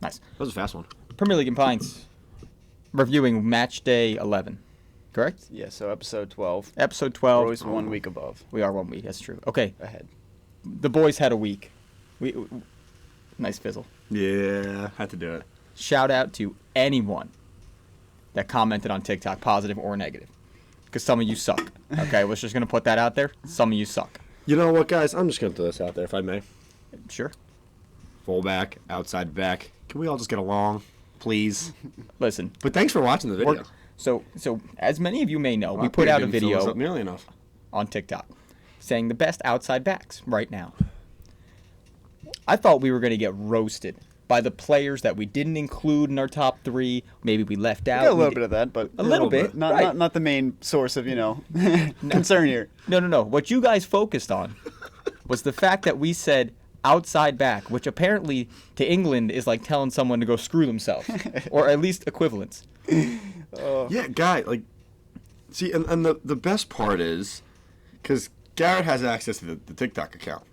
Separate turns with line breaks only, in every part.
Nice.
That was a fast one.
Premier League and Pints. Reviewing match day 11. Correct?
Yeah, so episode 12.
Episode
We're
12.
always 1 week above.
We are 1 week. That's true. Okay.
Ahead.
The boys had a week. Nice fizzle.
Yeah, had to do it.
Shout out to anyone that commented on TikTok, positive or negative. Because some of you suck. Okay, we're just going to put that out there. Some of you suck.
You know what, guys? I'm just going to throw this out there, if I may.
Sure.
Fullback, outside back. Can we all just get along, please?
Listen.
But thanks for watching the video.
So as many of you may know, we put out a video
nearly enough
on TikTok saying the best outside backs right now. I thought we were going to get roasted by the players that we didn't include in our top 3. Maybe we left out.
Got a little bit of that, but
a little bit.
Not the main source of, concern here.
No. What you guys focused on was the fact that we said outside back, which apparently to England is like telling someone to go screw themselves, or at least equivalents.
Yeah, guy, see, and the best part is, because Garrett has access to the TikTok account.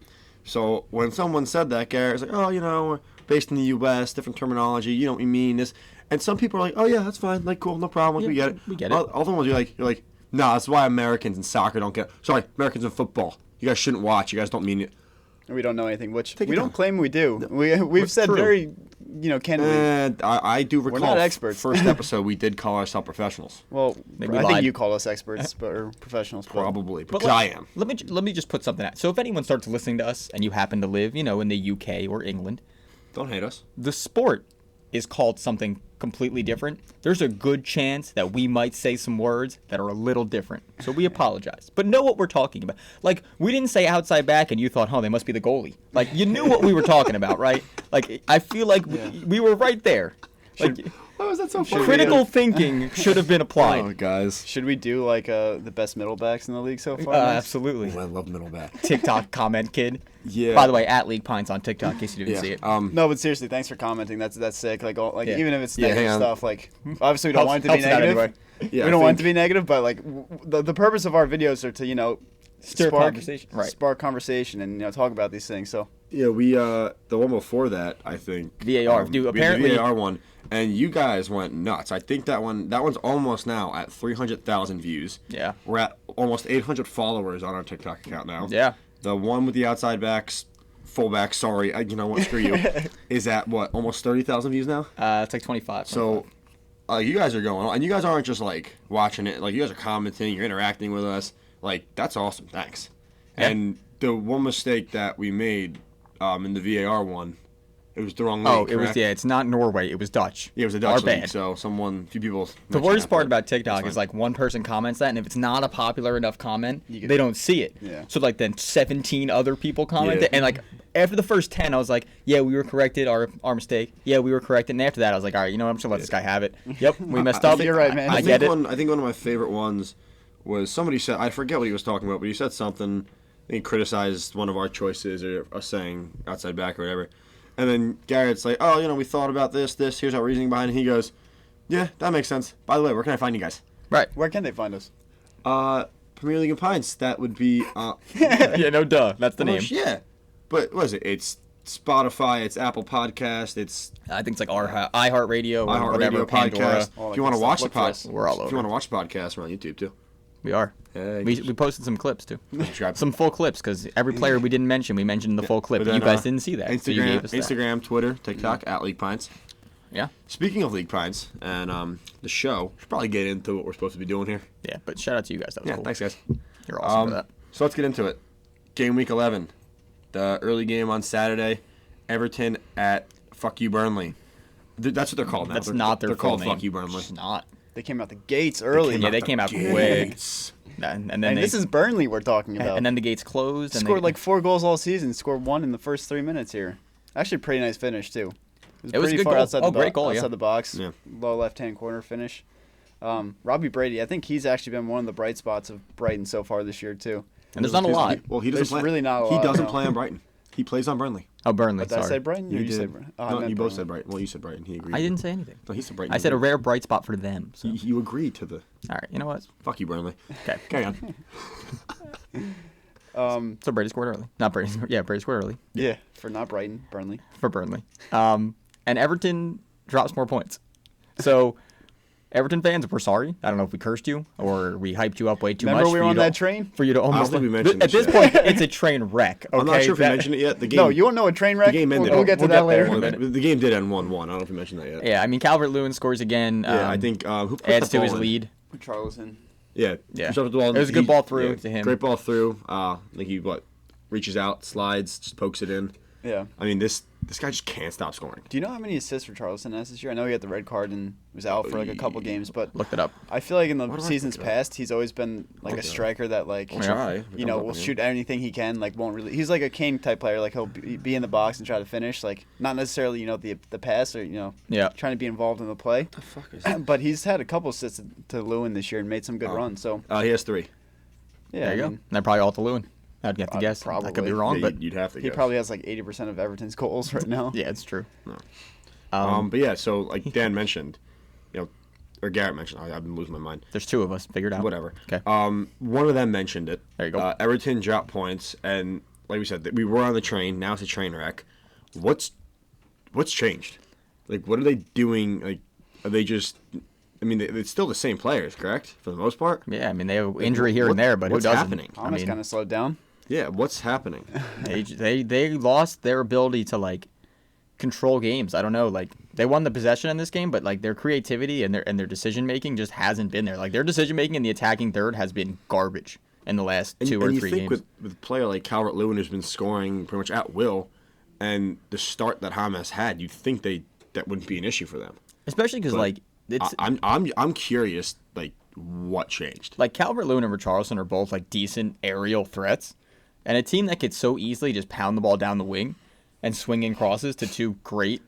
So when someone said that, Garrett's like, oh, we're based in the U.S., different terminology, we mean this. And some people are like, oh, yeah, that's fine, cool, no problem, we get it.
We get it.
Other ones you're like, nah, that's why Americans in soccer don't get, sorry, Americans in football. You guys shouldn't watch, you guys don't mean it.
We don't know anything, which
Take
we
it
don't
down.
claim we do. We've said
true.
very, candidly.
And I do recall,
not experts.
first episode, we did call ourselves professionals.
Well,
Maybe
I
lied.
think you call us experts or professionals.
Probably,
But
because I am.
Let me just put something out. So if anyone starts listening to us and you happen to live, in the UK or England,
Don't hate us.
the sport is called something completely different. There's a good chance that we might say some words that are a little different. So we apologize. But know what we're talking about. We didn't say outside back and you thought, they must be the goalie. You knew what we were talking about, right? I feel like we were right there.
Why was that so funny?
Critical thinking should have been applied.
Oh, guys.
Should we do the best middle backs in the league so far?
Absolutely.
I love middle back.
TikTok comment kid.
Yeah.
By the way, at League Pints on TikTok, in case you didn't see it.
No, but seriously, thanks for commenting. That's sick.
Yeah.
Even if it's
Yeah,
negative
hang on.
stuff, obviously we don't want it to be
Helps it out
negative.
anyway.
Yeah,
we don't want it to be negative, but the purpose of our videos are to
Stir conversation. Right.
spark conversation, and talk about these things. So
Yeah, we the one before that, I think.
VAR. Dude,
we had
apparently-
the VAR one, and you guys went nuts. I think that one's almost now at 300,000 views.
Yeah.
We're at almost 800 followers on our TikTok account now.
Yeah.
The one with the outside backs, fullback, sorry, you know what, screw you, is at what, almost 30,000 views now?
It's like 25.
So, you guys are going on, and you guys aren't just watching it. You guys are commenting, you're interacting with us. That's awesome. Thanks.
Yeah.
And the one mistake that we made in the VAR one, it was the wrong league.
Oh, it was,
correct?
it's not Norway. It was Dutch.
Yeah, it was a Dutch
Our
league.
bad.
So a few people.
The
mentioned
worst
that,
part
but
about TikTok
that's
is
fine.
one person comments that, and if it's not a popular enough comment,
get-
they don't see it.
Yeah.
So then 17 other people commented,
Yeah.
and after the first 10, I was like, yeah, we were corrected, our mistake. Yeah, we were corrected. And after that, I was like, all right, I'm just gonna let this guy have it. Yep, we messed up.
You're right, man.
I get it.
I think one of my favorite ones was somebody said, I forget what he was talking about, but he said something. He criticized one of our choices or us saying outside back or whatever. And then Garrett's like, oh, we thought about this, here's our reasoning behind it. He goes, yeah, that makes sense. By the way, where can I find you guys?
Right.
where can they find us?
Premier League and Pints. That would be,
Yeah, no duh. That's the name.
Yeah. But what is it? It's Spotify, it's Apple Podcast, it's
I think it's like our iHeartRadio or whatever,
iHeartRadio
Pandora.
podcast.
All
If
that
you want to
good
watch
stuff,
the
look for us.
podcast,
We're all
If you
over.
want to watch the podcast, we're on YouTube too.
We are.
Hey,
We posted some clips too.
subscribe.
Some full clips because every player we didn't mention, we mentioned in the full clip.
But
But you
then,
guys didn't see that. so you
Instagram,
gave us that.
Instagram, Twitter, TikTok at League Pints.
Yeah.
Speaking of League Pints and the show, we should probably get into what we're supposed to be doing here.
Yeah, but shout out to you guys. That was
Yeah,
cool.
thanks guys.
You're awesome for that.
So let's get into it. Game week 11, the early game on Saturday, Everton at Fuck You Burnley. That's what they're called now.
That's
They're-
not their
They're
full
called
name.
Fuck You Burnley.
It's not.
They came out the gates early.
Yeah, they came out quick.
Gates.
And then
And this is Burnley we're talking about.
and then the gates closed. And
scored
they,
4 goals all season. Scored 1 in the first 3 minutes here. Actually, pretty nice finish too.
It was a
pretty
good
far
goal.
outside
Oh,
the
great goal, yeah.
outside the box.
Yeah.
Low left-hand corner finish. Robbie Brady, I think he's actually been one of the bright spots of Brighton so far this year too.
and there's not a lot.
Well, he doesn't
There's
play.
really not a
He
lot,
doesn't
no.
play on Brighton. He plays on Burnley.
Oh, Burnley.
Did I
Sorry.
say Brighton? Or
You
you
did.
said Brighton? Oh, I
No,
meant
you both
Burnley.
said Brighton. Well, you said Brighton. He agreed.
I didn't say anything.
No, he said Brighton.
I said a rare bright spot for them. So.
You agreed to the.
All right. You know what?
Fuck you, Burnley.
Okay.
Carry on.
So Brady scored early. Not Brady. Yeah, Brady scored early
Yeah, for not Brighton, Burnley.
for Burnley. and Everton drops more points. So, Everton fans, we're sorry. I don't know if we cursed you or we hyped you up way too much.
Remember we were on that train?
For you to almost.
I don't think we mentioned
at this point, it's a train wreck. Okay?
I'm not sure if we mentioned it yet. The game,
No, you won't know a train wreck?
The game ended.
We'll get to that later.
The game did end 1-1. I don't know if we mentioned that yet.
Yeah, I mean, Calvert-Lewin scores again.
Yeah, I think who put
adds
the
to his
ball in?
lead.
Charleston.
Yeah.
Yeah.
Puts up the ball.
It was a good ball through to him.
Great ball through. I think he reaches out, slides, just pokes it in.
Yeah.
I mean, this guy just can't stop scoring.
Do you know how many assists for Charleston has this year? I know he had the red card and was out for like a couple games, but
Looked it up.
I feel like in the
Why do I
seasons
look it up?
past, he's always been like a striker that like
I'll try.
you know will shoot anything he can. Like won't really. He's like a Kane type player. Like he'll be in the box and try to finish. Like not necessarily the pass or trying to be involved in the play.
What the fuck is that?
But he's had a couple assists to Lewin this year and made some good runs. So
He has 3.
yeah,
There you go. And they're probably all to Lewin. I'd have to guess. I could be
probably.
wrong,
Yeah,
but
you'd have to
he
guess.
probably has like 80% of Everton's goals right now.
yeah, it's true.
But yeah, so like Dan mentioned, or Garrett mentioned, I've been losing my mind.
There's 2 of us. Figured out.
Whatever.
Okay.
One of them mentioned it.
There you go.
Everton dropped points, and like we said, we were on the train. Now it's a train wreck. What's changed? Like, what are they doing? Like, are they just? I mean, it's still the same players, correct? For the most part.
Yeah, I mean they have injury here and there, but who
what's
doesn't?
happening?
I
Thomas
mean,
kind of slowed down.
Yeah, what's happening?
they lost their ability to like control games. I don't know, like they won the possession in this game, but like their creativity and their decision making just hasn't been there. Like their decision making in the attacking third has been garbage in the last 2 or 3
you think
games.
with a player like Calvert-Lewin who's been scoring pretty much at will, and the start that Hamas had, you'd think that wouldn't be an issue for them.
Especially because like it's
I'm curious, like what changed?
like Calvert-Lewin and Richarlison are both like decent aerial threats, and a team that could so easily just pound the ball down the wing and swing in crosses to 2 great,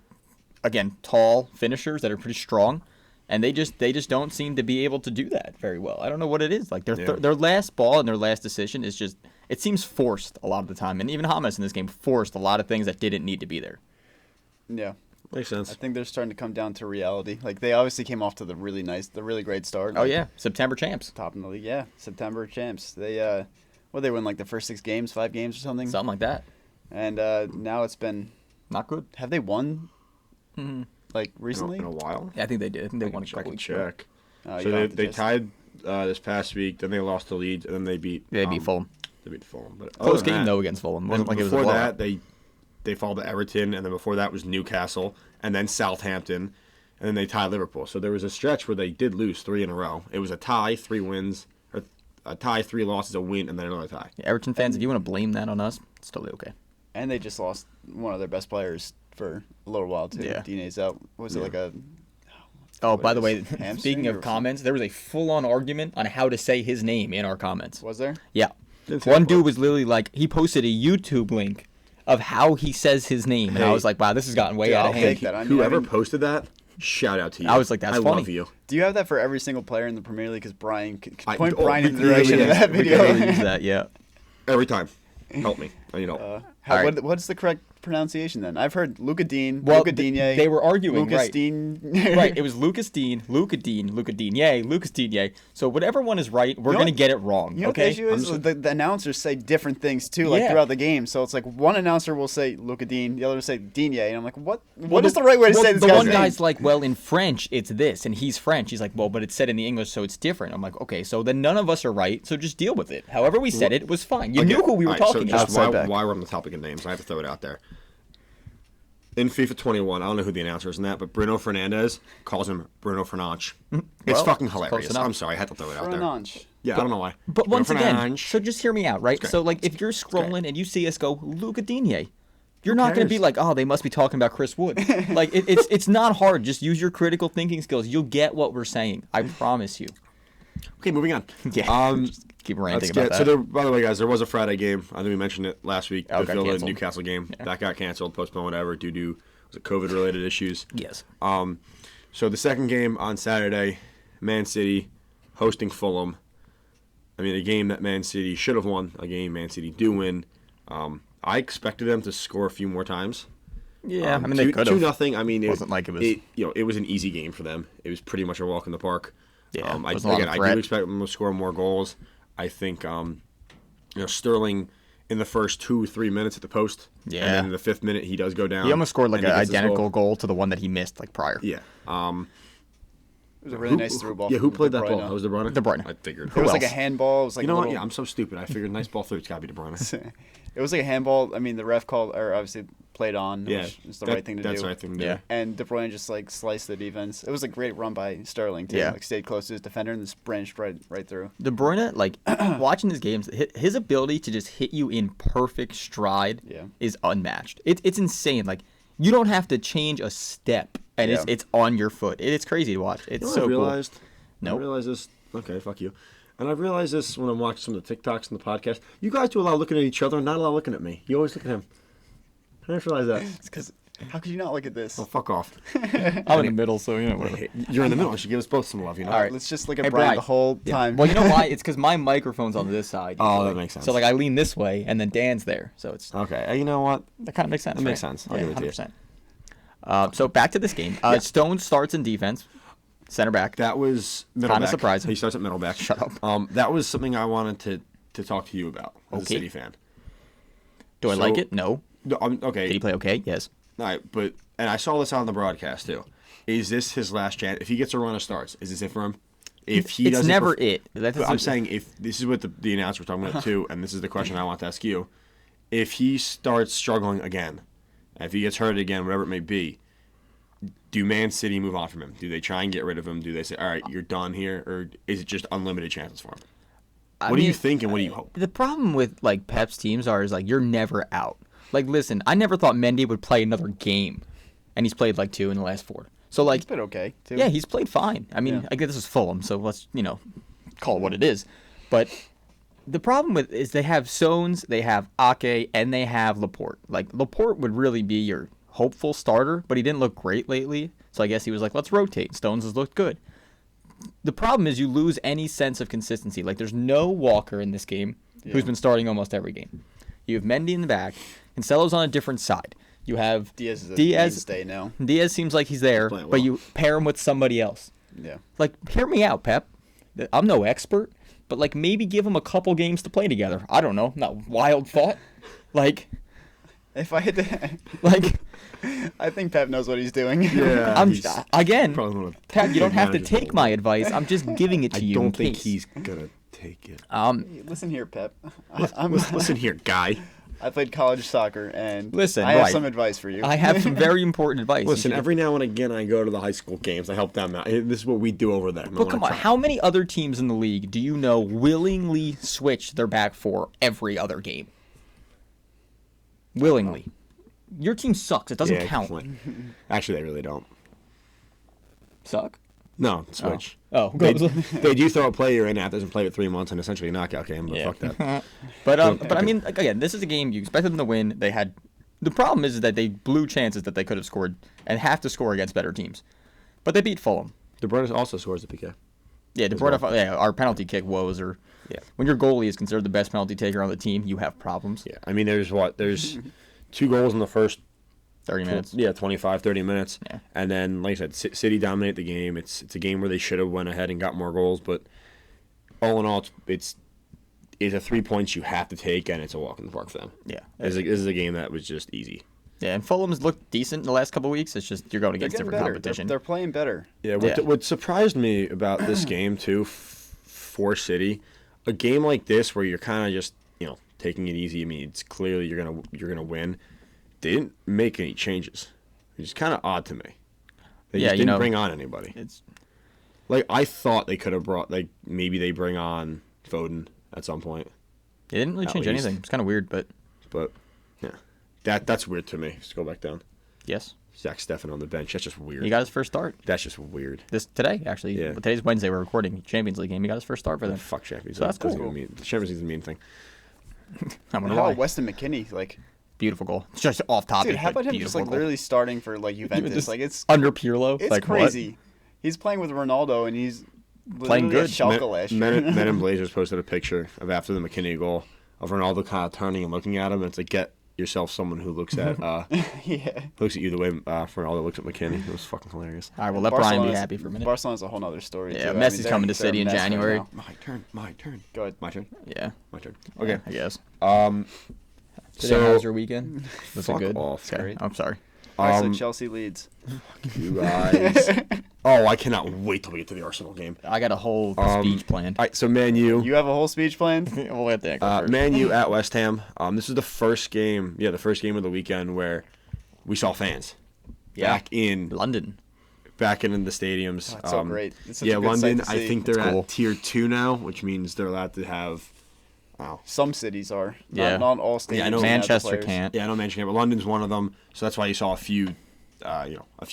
again, tall finishers that are pretty strong, and they just don't seem to be able to do that very well. I don't know what it is. Like their last ball and their last decision is just, it seems forced a lot of the time, and even Hamas in this game forced a lot of things that didn't need to be there.
Yeah.
Makes sense.
I think they're starting to come down to reality. Like they obviously came off to the really great start.
Oh
like,
yeah, September champs,
top in the league. Yeah, September champs. They they win like the first 6 games, 5 games or something.
something like that.
And now it's been.
Not good.
Have they won? Like recently?
In a while.
Yeah, I think they did. I think they won a
I
couple
can
weeks.
check.
You
So
don't have to
they
just-
tied this past week. Then they lost to Leeds, and then they beat.
They beat Fulham.
They beat Fulham, but
Close
other than
game
that-
though against Fulham. It
And
wasn't like it was a
before
blowout.
that, they followed to Everton, and then before that was Newcastle, and then Southampton, and then they tied Liverpool. So there was a stretch where they did lose 3 in a row. It was a tie, 3 wins, or a tie, 3 losses, a win, and then another tie.
Yeah, Everton fans, if you want to blame that on us, it's totally okay.
And they just lost one of their best players for a little while too.
Yeah.
Dine's out. Was it like a?
Oh,
What
by the
is
way,
it, hamstring
speaking
or
of comments, there was a full-on argument on how to say his name in our comments.
Was there?
Yeah.
Didn't see
One
that
dude
part.
was literally like, he posted a YouTube link of how he says his name, and I
Hey.
was like, wow, this has gotten way
Yeah,
out
I'll
of
take
hand.
that. I mean,
Whoever posted that, shout out to you.
I was like, that's
I
funny.
love you.
Do you have that for every single player in the Premier League? Because Brian could
I-
point
oh,
Brian in the
yeah,
direction
yeah,
of that
we
video.
gotta
Use that, yeah.
Every time. Help me. I need help.
All right.
What's the correct pronunciation then? I've heard Luca Dean,
Well,
Luca Digne.
they were arguing,
Lucas
right.
Dean.
Right, it was Lucas Dean, Luca Dean, Luca Digne, Lucas Digne. So whatever one is right, we're
You know
going to
what-
get it wrong,
You know what the
okay?
issue is? The announcers say different things too, like
Yeah.
throughout the game. So it's like one announcer will say Luca Dean, the other will say Digne, and I'm like, what?
Well,
What is the right way to say this
the
guy's
one
name?
guy's like, well, in French, it's this, and he's French. He's like, well, but it's said in the English, so it's different. I'm like, okay, so then none of us are right, so just deal with it. However we said it was fine. You knew who we were
All right,
talking
so
about.
just why we're on the topic of names, I have to throw it out there. In FIFA 21, I don't know who the announcer is in that, but Bruno Fernandes calls him Bruno Fernandes. It's
Well,
fucking
it's close
hilarious.
enough.
I'm sorry, I had to throw it out there.
Fernandes.
Yeah, I don't know why.
But
Bruno
once again,
Fernandes.
so just hear me out, right?
Okay.
So, like, if you're scrolling and you see us go, Luca Digne, you're not going to be
cares?
like, oh, they must be talking about Chris Wood. Like, it's not hard. Just use your critical thinking skills. You'll get what we're saying. I promise you.
Okay, moving on.
Yeah. Just keep ranting about that.
So, by the way, guys, there was a Friday game. I think we mentioned it last week.
Oh,
The
got
Villa
canceled.
Newcastle game. That got canceled, postponed, whatever, due to was it COVID-related issues.
Yes.
So the second game on Saturday, Man City hosting Fulham. I mean, a game that Man City should have won. A game Man City do win. I expected them to score a few more times.
Yeah, I mean, they could have.
2-0. I mean, it
Wasn't like it was-
it was an easy game for them. It was pretty much a walk in the park.
Yeah,
I
wasn't a lot of
do
threat.
expect them to score more goals. I think Sterling in the first 2-3 minutes at the post.
Yeah.
And then in the 5th minute, he does go down.
He almost scored like
and
an
he gets his
identical goal to the one that he missed like prior.
Yeah.
It was a really nice through ball.
Yeah, who
from
played
De
that
Bruyne.
ball? That was De Bruyne?
De Bruyne.
I figured.
It was like a
else?
handball. It was like
You know
a
what?
little...
Yeah, I'm so stupid. I figured nice ball through. It's got to be De Bruyne.
It was like a handball. I mean, the ref called, or obviously played on,
Yeah.
which is the right thing to do.
That's the right thing to do.
Yeah.
And De Bruyne just like sliced the defense. It was a great run by Sterling too.
Yeah.
Like stayed close to his defender and just branched right through.
De Bruyne, like watching his games, his ability to just hit you in perfect stride is unmatched. It's insane. Like you don't have to change a step, and it's on your foot. It's crazy to watch. It's so
I realized,
cool.
I realized this. Okay, fuck you. And I realized this when I'm watching some of the TikToks and the podcast. You guys do a lot of looking at each other, and not a lot of looking at me. You always look at him. I just realized that.
It's because how could you not look at this?
Oh, fuck off.
I'm in the middle, so you know whatever.
You're in the middle. You should give us both some love, you know?
All right, let's just look at
Hey,
Brian
Brian.
the whole time.
Well, you know why? It's because my microphone's on this side.
Oh,
usually.
that makes sense.
So like I lean this way, and then Dan's there, so it's
Okay, you know what?
that kind of makes sense.
That makes
right?
sense. I'll give it to you.
100%. So back to this game. Stone starts in defense, center back.
That was middle
Kinda
back.
surprising.
He starts at middle back.
Shut up.
That was something I wanted to talk to you about as a
Okay.
City fan.
Do I like it? No.
No, okay.
Did he play okay? Yes.
All right, and I saw this on the broadcast too. Is this his last chance? If he gets a run of starts, is this it for him? If he
It's
doesn't
never
perf-
it.
But I'm saying if this is what the announcer was talking about too, and this is the question I want to ask you: if he starts struggling again, if he gets hurt again, whatever it may be, do Man City move on from him? Do they try and get rid of him? Do they say, all right, you're done here, or is it just unlimited chances for him? What do you think and what do you hope?
The problem with like Pep's teams is like you're never out. Like listen, I never thought Mendy would play another game, and he's played like 2 in the last 4. So like
He's been okay too.
yeah, he's played fine. I mean,
Yeah.
I guess this is Fulham, so let's call it what it is. But the problem with is they have Stones, they have Ake, and they have Laporte. Like Laporte would really be your hopeful starter, but he didn't look great lately. So I guess he was like, let's rotate. Stones has looked good. The problem is you lose any sense of consistency. Like there's no Walker in this game who's been starting almost every game. You have Mendy in the back. Cancelo's on a different side. You have
Diaz is a
Diaz.
mainstay now.
Diaz seems like he's there,
playing
but
well.
you pair him with somebody else.
Yeah.
Like, hear me out, Pep. I'm no expert, but like maybe give them a couple games to play together. I don't know, not wild thought. Like,
If I had to,
like
I think Pep knows what he's doing.
Yeah,
I'm
he's
again,
probably one of the
Pep. You don't have to
managers
take
in the
my
world.
advice. I'm just giving it to
I
you.
don't
in
think
case.
he's gonna take it.
Listen here, Pep.
Listen here, guy.
I played college soccer, and
Listen,
I have
right.
some advice for you.
I have some very important advice.
Listen,
You should-
every now and again I go to the high school games. I help them out. This is what we do over there.
But come on, how many other teams in the league do you know willingly switch their back four every other game? Willingly. Your team sucks. It doesn't count.
Actually, they really don't.
Suck?
No, switch.
Oh,
They do throw a player in that doesn't play with 3 months and essentially a knockout game, but
Yeah.
fuck that.
But I mean, like, again, this is a game you expected them to win. They had the problem is that they blew chances that they could have scored and have to score against better teams, but they beat Fulham.
De Bruyne also scores the PK.
Yeah, De Bruyne, our penalty kick woes are.
Yeah.
When your goalie is considered the best penalty taker on the team, you have problems.
Yeah, I mean, there's 2 goals in the first
30 minutes.
25, 30 minutes.
Yeah.
And then, like I said, City dominate the game. It's a game where they should have went ahead and got more goals, but all in all, it's a 3 points you have to take, and it's a walk in the park for them.
Yeah.
This is a game that was just easy.
Yeah, and Fulham's looked decent in the last couple of weeks. It's just you're going
They're
against
getting
different
better.
competition.
They're playing better.
Yeah,
Yeah.
what surprised me about this game too, for City, a game like this where you're kind of just taking it easy. I mean, it's clearly you're gonna win. They didn't make any changes, which is kind of odd to me. They just didn't bring on anybody.
It's
Like I thought they could have brought maybe they bring on Foden at some point,
It didn't really
At
change
least.
anything. It's kind of weird, but
but yeah, that's weird to me. Just go back down.
yes,
Zach Steffen on the bench. That's just weird.
he got his first start
That's just weird.
today. Actually,
Yeah.
today's Wednesday. We're recording Champions League game. He got his first start for them.
Fuck Champions
So
League.
that's
Doesn't
cool.
even mean Champions League is a mean thing.
I wonder
How
why.
about Weston McKennie? Like,
Beautiful goal. It's just off topic.
dude, how
but
about him just
beautiful
like
goal.
literally starting for like Juventus?
Just
Like, it's
under Pirlo?
it's
Like, what?
crazy. He's playing with Ronaldo, and he's
Playing
literally
good.
at Schalke last year.
Men in Blazers posted a picture of after the McKinney goal of Ronaldo kind of turning and looking at him. And it's like, get yourself someone who looks at looks at you the way Ronaldo looks at McKinney. It was fucking hilarious.
All right, well, let Brian be happy for a minute.
Barcelona's a whole other story.
Yeah,
too.
Messi's coming to City in January.
Right
My turn.
Go ahead.
My turn.
Yeah.
My turn. Okay.
I guess.
So
how was your weekend? Was it
fuck
good?
off.
Okay. I'm sorry.
All right, so Chelsea leads.
You guys. Oh, I cannot wait till we get to the Arsenal game.
I got a whole speech planned.
All right, so Man U.
You have a whole speech planned?
We'll let that go first.
Man U at West Ham. This is the first game. Yeah, the first game of the weekend where we saw fans back in
London.
Back in the stadiums.
Oh, it's so great. It's such
yeah,
a good
London.
sight to see.
I think they're
It's cool.
at tier 2 now, which means they're allowed to have. Wow.
Some cities are.
Yeah.
Not all stadiums.
Yeah, I know
can have the
Manchester
players.
can't.
Yeah, I know Manchester can't, but London's one of them. So that's why you saw a few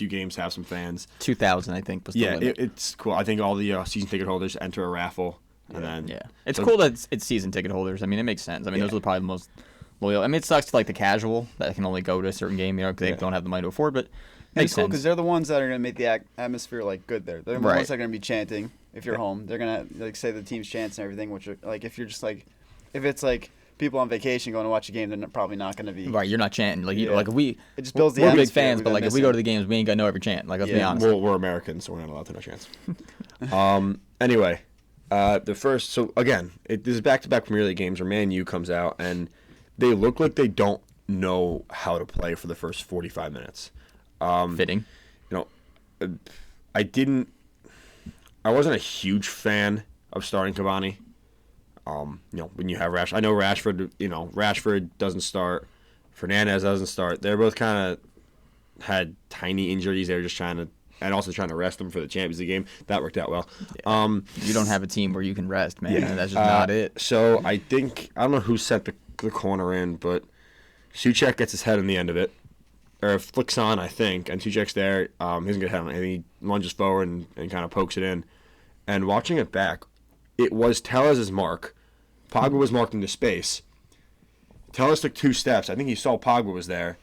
games have some fans.
2,000, I think, was the
Yeah,
limit.
it's cool. I think all the season ticket holders enter a raffle, and then
Yeah, it's
so-
cool that it's season ticket holders. I mean, it makes sense. I mean, those are probably the most loyal. I mean, it sucks to like the casual that can only go to a certain game, because they don't have the money to afford. But
And
makes
it's cool
sense.
because they're the ones that are going to make the atmosphere like good there. They're the
Right.
ones that are going to be chanting if you're home. They're going to like say the team's chants and everything. Which are, like if you're just like if it's like people on vacation going to watch a game, they're probably not going to be.
Right, you're not chanting like
Yeah.
like if we.
It just builds the
we're big
atmosphere.
fans,
We're
but
gonna
like if
miss
we go
it.
to the games, we ain't got to know every chant. Like let's be
Yeah.
honest.
we're Americans, so we're not allowed to know chance. Anyway, the first. So again, this is back-to-back Premier League games where Man U comes out and they look like they don't know how to play for the first 45 minutes.
Fitting.
You know, I wasn't a huge fan of starting Cavani. When you have Rashford, I know Rashford doesn't start, Fernandez doesn't start. They're both kind of had tiny injuries. They were just trying to rest them for the Champions League game. That worked out well.
Yeah. You don't have a team where you can rest, man. Yeah. That's just not it.
So I don't know who sent the corner in, but Souček gets his head in the end of it. Or flicks on, I think, and Souček's there. He doesn't get a head on it, and he lunges forward and kind of pokes it in. And watching it back, it was Tellez' mark. Pogba was marked into space. Tellez took 2 steps. I think he saw Pogba was there,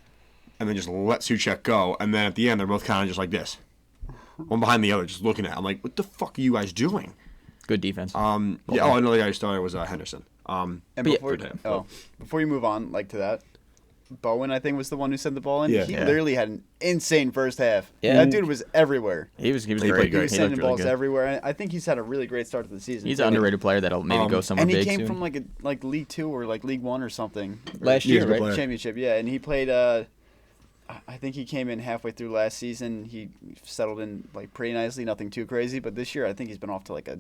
and then just let Souček go. And then at the end, they're both kind of just like this, one behind the other, just looking at. I'm like, what the fuck are you guys doing?
Good defense.
I know the guy who started was Henderson.
And before you move on, like to that, Bowen, I think, was the one who sent the ball in.
Yeah.
He literally had an insane first half.
Yeah.
That dude was everywhere.
He was great.
played
He was
He
sending
looked really
balls
good.
everywhere. And I think he's had a really great start to the season.
He's an underrated player that'll maybe go somewhere
and he
big
came
soon.
from like League 2 or like League 1 or something.
Last
He's
year,
a good
right?
player.
Championship, yeah. And he played. I think he came in halfway through last season. He settled in like pretty nicely, nothing too crazy. But this year, I think he's been off to like a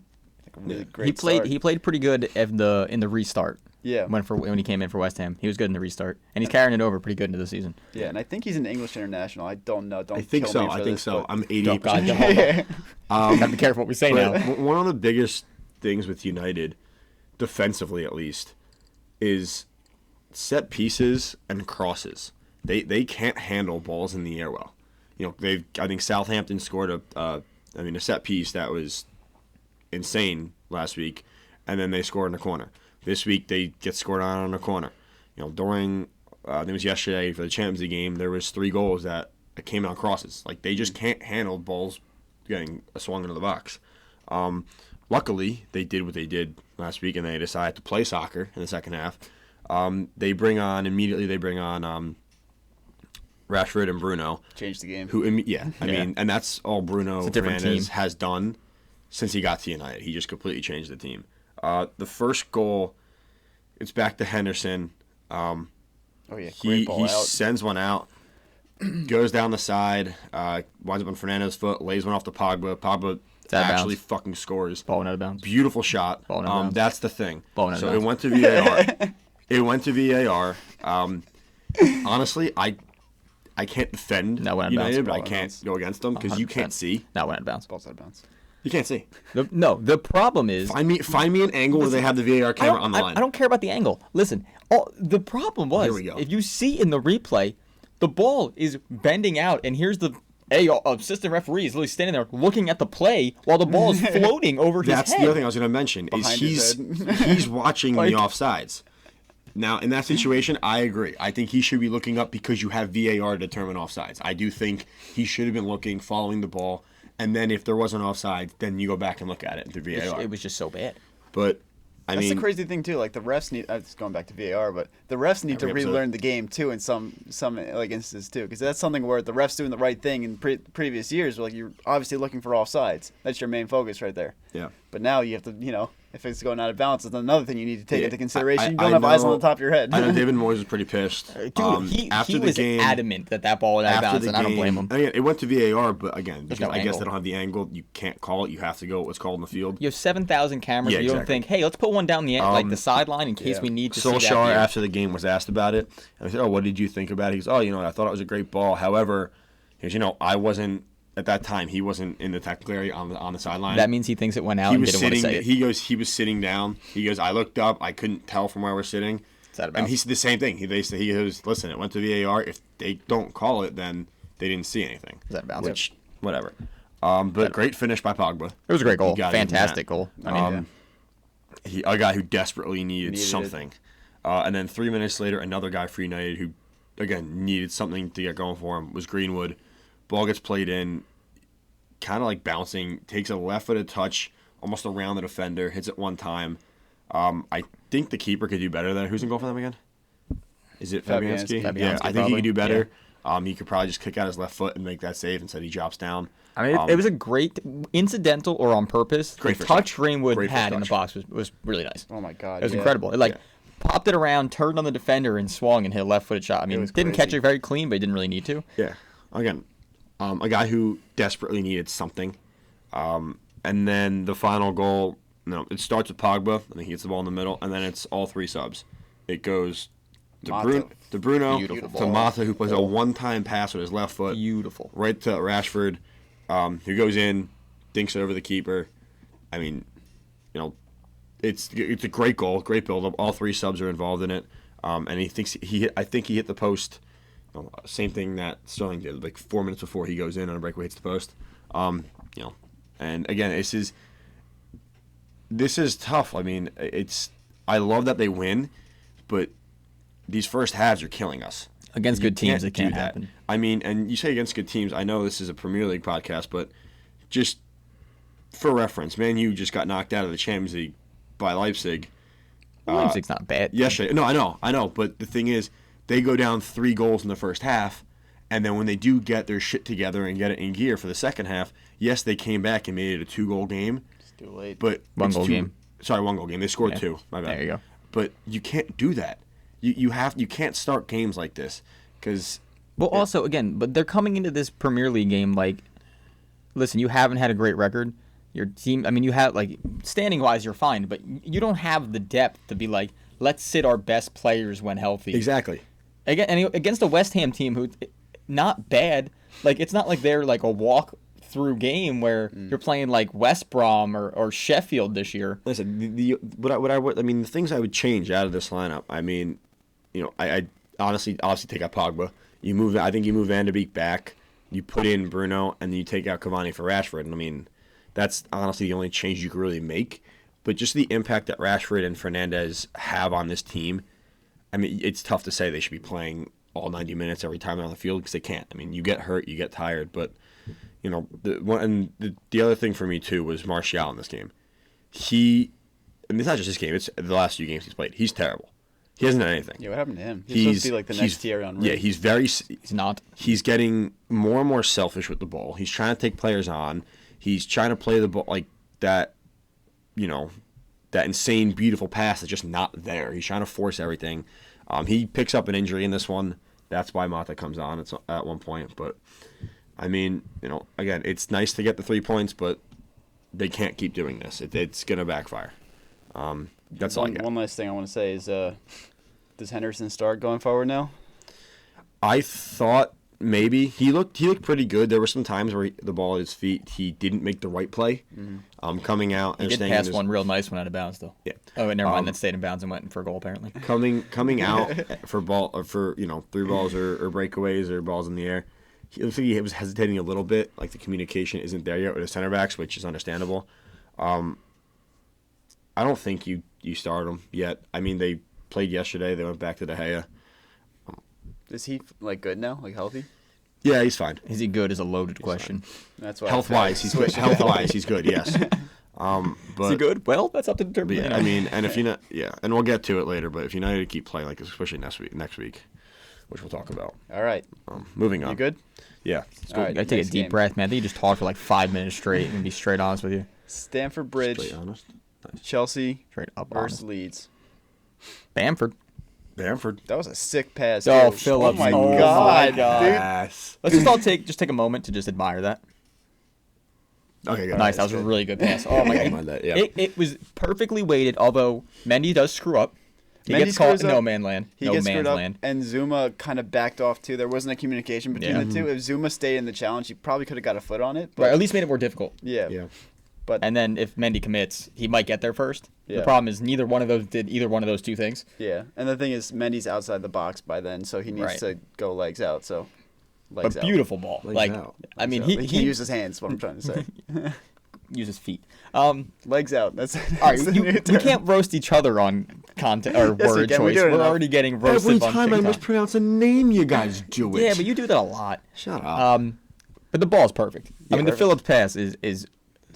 really great start.
He played pretty good in the restart.
Yeah.
When he came in for West Ham, he was good in the restart, and he's carrying it over pretty good into the season.
Yeah, and I think he's an English international. I don't know. Don't
I think
kill
so.
me for
I think
this,
so.
but-
I'm 88%.
Yeah.
Gotta be careful what we say now.
But one of the biggest things with United, defensively at least, is set pieces and crosses. They can't handle balls in the air well. I think Southampton scored a set piece that was insane last week, and then they scored in a corner. This week they get scored on a corner. During I think it was yesterday for the Champions League game, there was 3 goals that came out crosses. Like they just can't handle balls getting swung into the box. Luckily, they did what they did last week, and they decided to play soccer in the second half. They bring on Rashford and Bruno.
Change the game.
I mean, and that's all Bruno
different
Fernandes
team.
has done since he got to United. He just completely changed the team. The first goal, it's back to Henderson.
Oh yeah,
He
great ball out.
sends one out, goes down the side, winds up on Fernandez's foot, lays one off to Pogba. Pogba
out of
actually
bounds.
fucking scores.
Ball out of bounds.
Beautiful shot.
Ball out of bounds.
That's the thing.
Ball out of
So it
bounds.
went to VAR. Honestly, I can't defend
That went out of bounds.
United, but I
Ball out of
can't
bounds.
go against them because you
100%.
can't see.
That went out of bounds.
Ball's out of bounds.
You can't see.
The problem is
Find me an angle where they have the VAR camera on the line.
I don't care about the angle. Listen, the problem was
Here we go.
if you see in the replay, the ball is bending out, and here's the assistant referee is literally standing there looking at the play while the ball is floating over his
That's
head.
the other thing I was going to mention is
Behind his
he's watching
Like-
the offsides. Now, in that situation, I agree. I think he should be looking up because you have VAR to determine offsides. I do think he should have been looking, following the ball, and then if there was an offside, then you go back and look at it through VAR.
It was just so bad.
But
That's the crazy thing too. Like the refs need. It's going back to VAR, but the refs need to relearn the game too in some like instances too, because that's something where the refs doing the right thing in previous years. Like you're obviously looking for offsides. That's your main focus right there.
Yeah.
But now you have to, if it's going out of balance, it's another thing you need to take into consideration. You don't have eyes on the top of your head.
I know David Moyes was pretty pissed.
Dude, he was adamant that ball was out of bounds, and I don't blame him.
Again, it went to VAR, but again, because I guess they don't have the angle, you can't call it. You have to go what's called in the field.
You have 7,000 cameras. You don't think, hey, let's put one down the sideline in case we need to see that.
Solskjaer, after the game, was asked about it. And I said, what did you think about it? He goes, I thought it was a great ball. However, he goes, I wasn't. At that time, he wasn't in the technical area on the sideline.
That means he thinks it went out and didn't want to say it.
He goes, he was sitting down. He goes, I looked up. I couldn't tell from where we're sitting. And he said the same thing. He goes, listen, it went to VAR. If they don't call it, then they didn't see anything.
Is that bounce?
Which, whatever. But great finish by Pogba.
It was a great goal. Fantastic goal.
A guy who desperately needed something. And then 3 minutes later, another guy for United who, again, needed something to get going for him was Greenwood. Ball gets played in, kind of like bouncing, takes a left-footed touch almost around the defender, hits it one time. I think the keeper could do better there. Who's in goal for them again? Is it Fabianski? Yeah, I think he could do better. Yeah. He could probably just kick out his left foot and make that save instead he drops down.
I mean, it was a great, incidental or on purpose, the touch Greenwood had in the box was really nice.
Oh, my God.
It was incredible. It popped it around, turned on the defender, and swung and hit a left-footed shot. I mean, didn't catch it very clean, but he didn't really need to.
Yeah. Again, a guy who desperately needed something. And then the final goal, it starts with Pogba, and he hits the ball in the middle, and then it's all three subs. It goes to Bruno, to Mata, who plays a one-time pass with his left foot.
Beautiful.
Right to Rashford, who goes in, dinks it over the keeper. I mean, it's a great goal, great build-up. All three subs are involved in it. And I think he hit the post. Same thing that Sterling did, like 4 minutes before he goes in on a breakaway, hits the post. And again, this is tough. I mean, I love that they win, but these first halves are killing us.
Against good teams, it can't happen.
I mean, and you say against good teams. I know this is a Premier League podcast, but just for reference, Man U just got knocked out of the Champions League by Leipzig.
Leipzig's not bad.
Yesterday, no, I know, but the thing is, they go down 3 goals in the first half, and then when they do get their shit together and get it in gear for the second half, yes, they came back and made it a 2-goal game.
It's too late.
But
one goal game.
Sorry, 1-goal game. They scored 2. My bad.
There you go.
But you can't do that. You can't start games like this because.
Well, also again, but they're coming into this Premier League game like, listen, you haven't had a great record. Your team, I mean, you have standing wise, you're fine, but you don't have the depth to be like, let's sit our best players when healthy.
Exactly.
Against a West Ham team who, not bad. Like it's not like they're like a walk-through game where you're playing like West Brom or Sheffield this year.
Listen, the things I would change out of this lineup. I mean, I honestly take out Pogba. I think you move Van de Beek back. You put in Bruno, and then you take out Cavani for Rashford. And I mean, that's honestly the only change you could really make. But just the impact that Rashford and Fernandes have on this team. I mean, it's tough to say they should be playing all 90 minutes every time they're on the field because they can't. I mean, you get hurt, you get tired, but the other thing for me too was Martial in this game. And it's not just this game; it's the last few games he's played. He's terrible. He hasn't done anything.
Yeah, what happened to him? He's supposed to be like the next Thierry Henry.
Yeah, he's not. He's getting more and more selfish with the ball. He's trying to take players on. He's trying to play the ball like that. That insane, beautiful pass that's just not there. He's trying to force everything. He picks up an injury in this one. That's why Mata comes on at one point. But, I mean, again, it's nice to get the 3 points, but they can't keep doing this. It's going to backfire. That's all I got.
One last thing I want to say is, does Henderson start going forward now?
I thought maybe. He looked pretty good. There were some times where the ball at his feet, he didn't make the right play. Coming out and
he did pass one real nice one out of bounds though.
Yeah.
Oh, never mind. That stayed in bounds and went for a goal apparently.
Coming out for 3 balls or breakaways or balls in the air. He looks like he was hesitating a little bit. Like the communication isn't there yet with his center backs, which is understandable. I don't think you start him yet. I mean, they played yesterday. They went back to De Gea.
Is he good now? Healthy?
Yeah, he's fine.
Is he good is a loaded question.
That's why
health-wise, he's good. Health-wise, he's good. Yes. But
Is he good? Well, that's up to determine.
yeah, I mean, and if you not, yeah, and we'll get to it later. But if United keep playing like this, especially next week, which we'll talk about.
All right.
Moving on.
You good?
Yeah.
All right.
I take a
next
deep
game.
breath, man. I think you just talk for like 5 minutes straight and be straight honest with you.
Stamford Bridge,
Straight honest. Nice.
Chelsea
Straight up
versus
honest.
Leeds.
Bamford.
Bamford.
That was a sick pass.
Oh,
too.
Phillips.
Oh my
Oh,
god,
my God.
dude.
Yes.
Let's just all take a moment to just admire that.
Okay, good.
Nice. That was a really good pass. Oh my
Yeah,
god.
mind that, yeah.
It was perfectly weighted, although Mendy does screw up. He
Mendy
gets caught
screws
in no
up.
man land.
He
no
gets
man's
screwed up,
land.
and Zuma kind of backed off too. There wasn't a communication between
Yeah.
the two. If Zuma stayed in the challenge, he probably could have got a foot on it. But
Right, at least made it more difficult.
yeah,
Yeah.
but
And then if Mendy commits, he might get there first.
Yeah.
The problem is neither one of those did either one of those two things.
yeah. And the thing is, Mendy's outside the box by then, so he needs
Right.
to go legs out. So legs
A
out.
beautiful ball.
Legs
like
out.
I mean,
So he
he
can't use his hands. What I'm trying to say.
uses feet.
Legs out. That's,
All right,
that's the
you,
new
we
term.
can't roast each other on content or
Yes, we
word
can. We
choice.
do it
We're
enough.
already getting roasted
Every
on
time I
TikTok.
mispronounce a name, you guys do it.
Yeah, but you do that a lot.
Shut up.
But the ball's perfect. I mean, the
perfect.
Phillips pass is
It's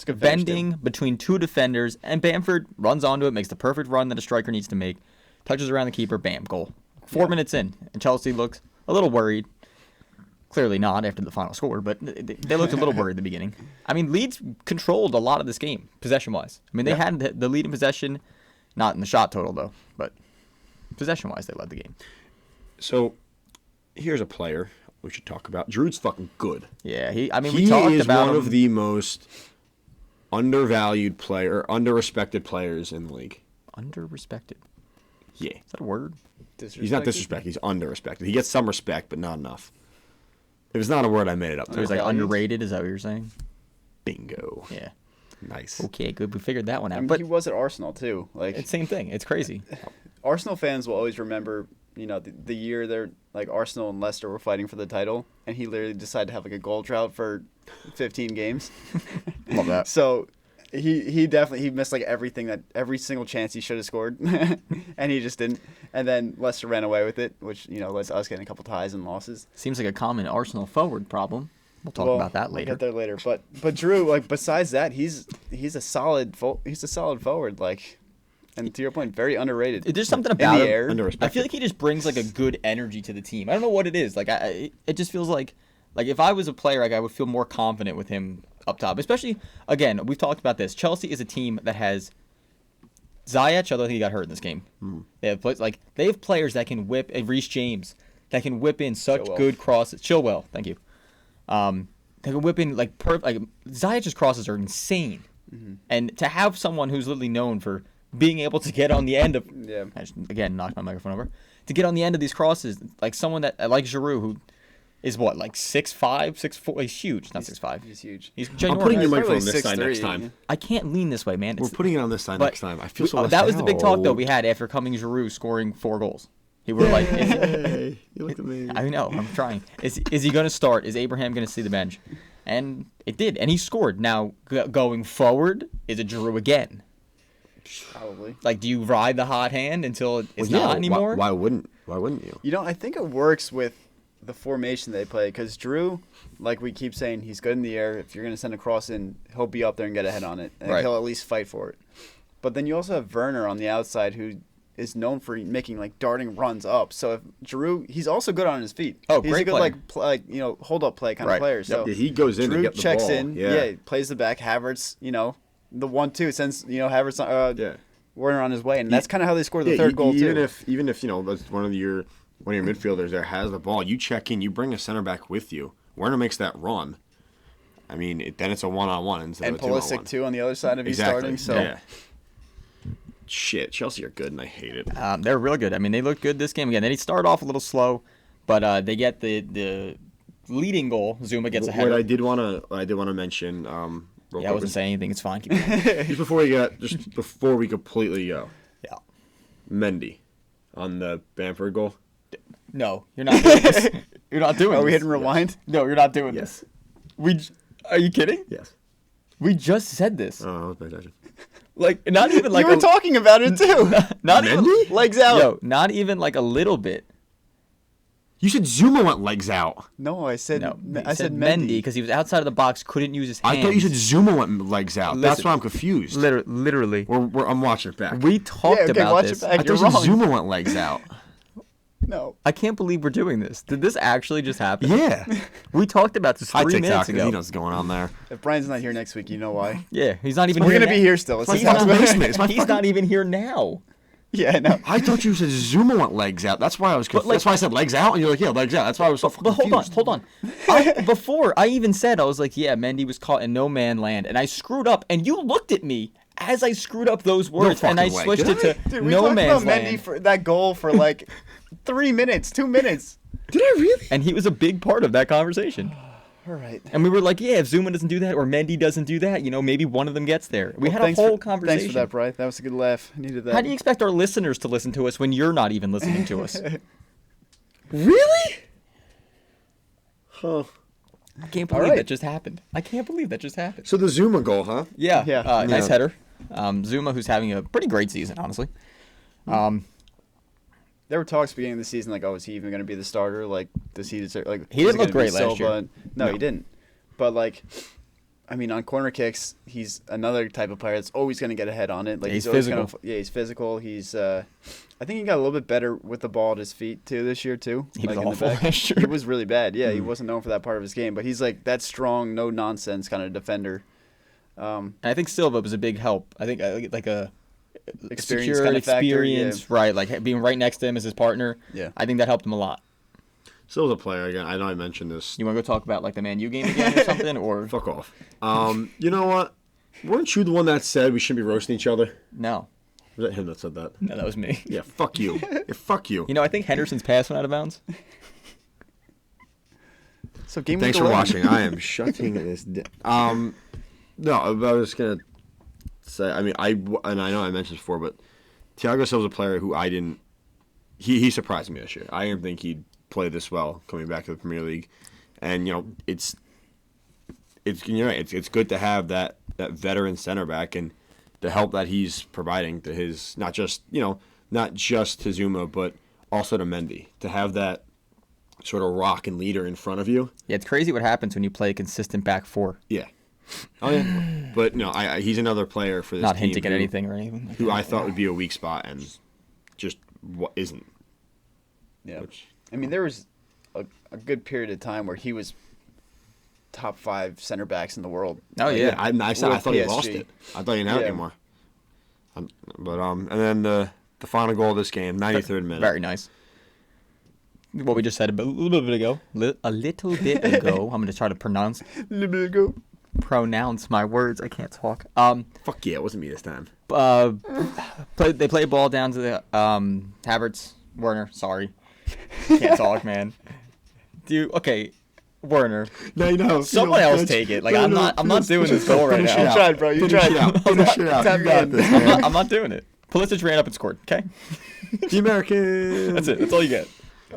a good finish,
bending between two defenders, and Bamford runs onto it, makes the perfect run that a striker needs to make, touches around the keeper, bam, goal. 4 minutes in, and Chelsea looks a little worried. Clearly not after the final score, but they looked a little worried at the beginning. I mean, Leeds controlled a lot of this game, possession-wise. I mean, they had the lead in possession, not in the shot total, though, but possession-wise, they led the game.
So, here's a player we should talk about. Giroud's fucking good.
Yeah, we
He
talked
is
about
one
him.
of the most undervalued under-respected players in the league.
Under-respected.
Yeah.
Is that a word?
He's not disrespected. He's under-respected. He gets some respect, but not enough. If it's not a word, I made it up.
So he's like
Undervalued?
underrated, is that what you're saying?
Bingo.
Yeah.
Nice.
Okay, good. We figured that one
I
out.
mean,
But
he was at Arsenal too. Like
it's same thing. It's crazy.
Arsenal fans will always remember, the year they're like Arsenal and Leicester were fighting for the title, and he literally decided to have like a goal drought for 15 games.
Love that.
So he definitely missed like every single chance he should have scored, and he just didn't. And then Leicester ran away with it, which led to us getting a couple ties and losses.
Seems like a common Arsenal forward problem. We'll talk
Well,
about that
We'll
later.
get there later. But Drew, like besides that, he's a solid forward. Like, and to your point, very underrated.
There's something
in
about
the
him.
air.
Under-respected.
I feel like he just brings like a good energy to the team. I don't know what it is. Like it just feels like if I was a player, like I would feel more confident with him up top. Especially again, we've talked about this. Chelsea is a team that has Ziyech, although I think he got hurt in this game. They have players that can whip Reece James that can whip in such
Chilwell.
good crosses. Chilwell, thank you. They can whip in like Ziyech's crosses are insane. And to have someone who's literally known for being able to get on the end of I just, again knocked my microphone over to get on the end of these crosses, like someone that like Giroud, who is what, like 6'5", 6'4", he's huge, not 6'5".
He's huge.
He's
I'm
ginormous.
putting your
He's
microphone
probably
this side
6'3".
next time.
I can't lean this way, man.
We're putting it on this side
but
next time. I feel so left
that was the big talk though
out.
we had after coming Giroud scoring 4 goals. He were like,
Hey, you looked at me.
I know, I'm trying. Is he going to start? Is Abraham going to see the bench? And it did, and he scored. Now going forward, is it Giroud again?
Probably.
Like, do you ride the hot hand until it's
Well, yeah,
not anymore?
Why wouldn't you?
I think it works with the formation they play because Drew, like we keep saying, he's good in the air. If you're going to send a cross in, he'll be up there and get a head on it. And
Right.
he'll at least fight for it. But then you also have Werner on the outside who is known for making like darting runs up. So if Giroud, he's also good on his feet.
Oh,
he's
great
a good
player.
hold up play kind
Right.
of player. So
Yeah, he goes in
Drew
to get the
checks
ball.
in, plays the back. Havertz, the 1-2 sends Havertz
Yeah.
Werner on his way, and that's kind of how they scored the third goal
even
too.
Even if that's one of your midfielders there has the ball, you check in, you bring a center back with you. Werner makes that run. I mean, then it's a 1-on-1 instead
And
of a 2-on-1.
Pulisic too on the other side if he's
Exactly.
starting. So
Yeah. Shit, Chelsea are good, and I hate it.
They're real good. I mean, they looked good this game again. They start off a little slow, but they get the leading goal. Zuma gets a
What
header.
I did want to mention. Real
I
quick,
wasn't saying anything. It's fine. Keep going.
just before we completely go.
Yeah.
Mendy on the Bamford goal.
No, you're not doing this. You're not doing
Are we
this.
hitting rewind?
No, you're not doing
Yes.
this. Are you kidding?
Yes.
We just said this.
Oh, I was paying attention.
Like, not even like
you were talking about it too.
not even
Mendy?
Legs out.
Yo, not even like a little bit.
You said Zuma went legs out.
No, I said
No,
I said
Mendy
Mendy.
because he was outside of the box, couldn't use his hands.
I thought you said Zuma went legs out. That's
Listen,
why I'm confused.
Literally.
I'm watching it back.
We talked
okay,
about
watch
this.
it back.
I
You're
thought you said
wrong.
Zuma went legs out.
No.
I can't believe we're doing this. Did this actually just happen?
Yeah.
We talked about this
Hi,
3 minutes
TikTok. He
ago.
knows what's going on there.
If Brian's not here next week, you know why.
Yeah, he's not even
We're
here
gonna be
now.
here still. It's
He's
just
not in the basement. It's my
He's
fucking-
not even here now.
Yeah, I know.
I thought you said Zuma went legs out. That's why I was confused.
like-
That's why I said legs out, and you're like, yeah, legs out. That's why I was so fucking
But
confused.
hold on. Before I even said, I was like, yeah, Mendy was caught in no man land, and I screwed up, and you looked at me as I screwed up those words, and I
fucking way.
switched
Did
it
I?
to
Dude, we
no
talked
man's
about Mendy
land.
for that goal for like 3 minutes, 2 minutes.
Did I really?
And he was a big part of that conversation.
All right.
And we were like, yeah, if Zuma doesn't do that or Mendy doesn't do that, maybe one of them gets there. We had a whole conversation.
Thanks for that, Brian. That was a good laugh. I needed that.
How do you expect our listeners to listen to us when you're not even listening to us?
Really? Huh.
I can't believe
right.
that just happened. I can't believe that just happened.
So the Zuma goal, huh?
Yeah,
Yeah.
nice
Yeah.
header. Zuma, who's having a pretty great season, honestly.
There were talks beginning of the season like, oh, is he even going to be the starter? Like, does he deserve? Like,
He
is
didn't
it
look
gonna be
great last year.
Silva? No, he didn't. But like, I mean, on corner kicks, he's another type of player that's always going to get ahead on it. Like
He's
always
physical.
yeah, he's physical. He's. I think he got a little bit better with the ball at his feet too this year too.
He was
like in the
awful
back.
last year.
He was really bad. Yeah, he wasn't known for that part of his game, but he's like that strong, no nonsense kind of defender.
And I think Silva was a big help. I think like a
Experience
secure
kind of factor,
experience, right? Like being right next to him as his partner.
Yeah.
I think that helped him a lot.
Still a player again. I know I mentioned this.
You want to go talk about like the Man U game again or something, or
Fuck off. You know what? Weren't you the one that said we shouldn't be roasting each other?
no?
Was that him that said that?
No, that was me.
Yeah, fuck you. Yeah, fuck you.
I think Henderson's pass went out of bounds.
So game.
Thanks
week
for
11.
watching. I am shutting this down. No, I was gonna say. I mean, I know I mentioned this before, but Thiago Silva's a player who I didn't. He surprised me this year. I didn't think he'd play this well coming back to the Premier League, and it's you're right. It's good to have that veteran center back and the help that he's providing to his not just to Zuma, but also to Mendy, to have that sort of rock and leader in front of you.
Yeah, it's crazy what happens when you play a consistent back four.
Yeah. Oh yeah. But no, he's another player for this
Not
team
hinting at anything or anything. Like
who
that.
I thought would be a weak spot and just isn't.
Yeah.
Which-
I mean, there was a good period of time where he was top 5 center backs in the world.
Oh yeah.
I
With
thought he
PSG.
lost it. I thought he didn't have it
Yeah.
anymore. And then the final goal of this game, 93rd minute.
Very nice. What we just said a little bit ago. A little bit ago. I'm gonna try to pronounce my words. I can't talk.
Fuck yeah, it wasn't me this time.
They play a ball down to the Havertz. Werner, sorry, can't talk, man. Okay, Werner.
No.
Someone else take it. Like I'm not doing this goal right now.
You tried, bro. You
Finish
tried.
it out. Finish it out.
Tap
You
me
got
in.
this, man.
I'm not doing it. Pulisic ran up and scored. Okay,
The American.
that's it. That's all you get.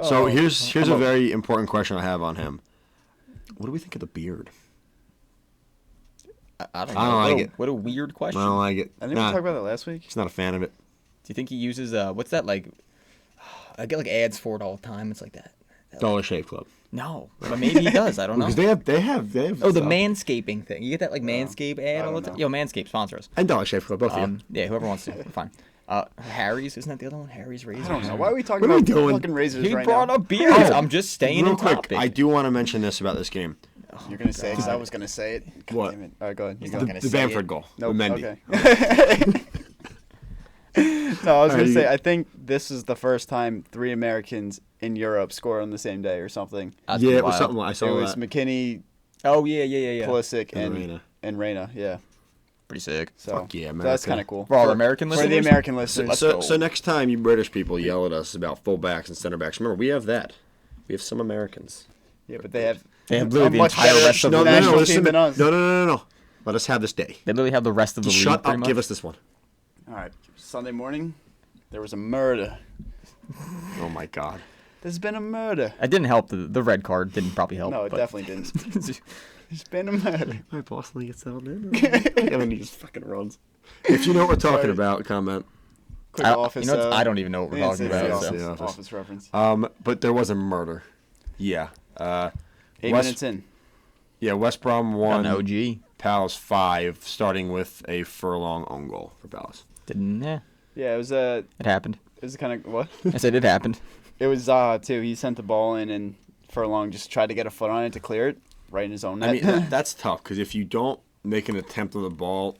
So here's a very important question I have on him. What do we think of the beard?
I don't know.
I don't like it.
What a weird question.
I don't like it.
I think we talked about that last week.
He's not a fan of it.
Do you think he uses what's that like? I get like ads for it all the time. It's like that.
Dollar Shave Club.
No, but maybe he does. I don't know.
Because they have.
Oh, the
stuff.
manscaping thing. You get that like Manscaped ad all the
don't
time.
know.
Yo, Manscaped sponsor us.
And Dollar Shave Club, both of you.
Yeah, whoever wants to. We're fine. Harry's, isn't that the other one? Harry's razors.
I don't know. Why are we talking
What are we
about
doing?
fucking razors
He
right
brought
now?
up beards.
Oh,
I'm just staying
Real
in
quick,
topic.
I do want to mention this about this game.
You're gonna say it 'cause I was gonna say it. God
What?
damn it. All right, go ahead.
He's
You
not
go.
gonna
The
say
Bamford
it.
goal.
Nope.
With Mendy.
Okay. No, I was gonna
Are
say
you-
I think this is the first time 3 Americans in Europe score on the same day or something.
That's
Yeah, it was
wild.
something like I
It
saw
was
that.
McKinney,
Oh yeah.
Pulisic,
And
and Reyna. Yeah.
Pretty sick.
So,
Fuck yeah,
so that's
America.
kind of cool.
For our American
For the
listeners?
American listeners.
Let's go.
So next time you British people yell at us about fullbacks and center backs, remember we have that. We have some Americans.
Yeah, but they have
They have literally
a
the
much
entire
better
rest of the
national
league.
listen.
team than us.
No. Let us have this day.
They literally have the rest of the league.
Shut
pretty
up.
much.
Give us this one.
All right. Sunday morning, there was a murder.
Oh my God.
There's been a murder.
It didn't help. The red card didn't probably help.
No, it
but-
definitely didn't. There's been a murder.
My boss only gets out in. And he just fucking runs. If you know what we're talking
Sorry.
about, comment.
Quick
I,
office.
you know, I don't even know what we're
yeah,
talking
it's the
about.
office,
So.
The office.
office reference.
But there was a murder. Yeah.
8 minutes in.
Yeah, West Brom
Got
won.
an OG.
Palace 5, starting with a Furlong own goal for Palace.
Didn't, yeah.
Yeah, it was
It happened.
kind of what?
I said it happened.
It was Zaha too. He sent the ball in, and Furlong just tried to get a foot on it to clear it right in his own net.
I mean, that's tough because if you don't make an attempt on the ball,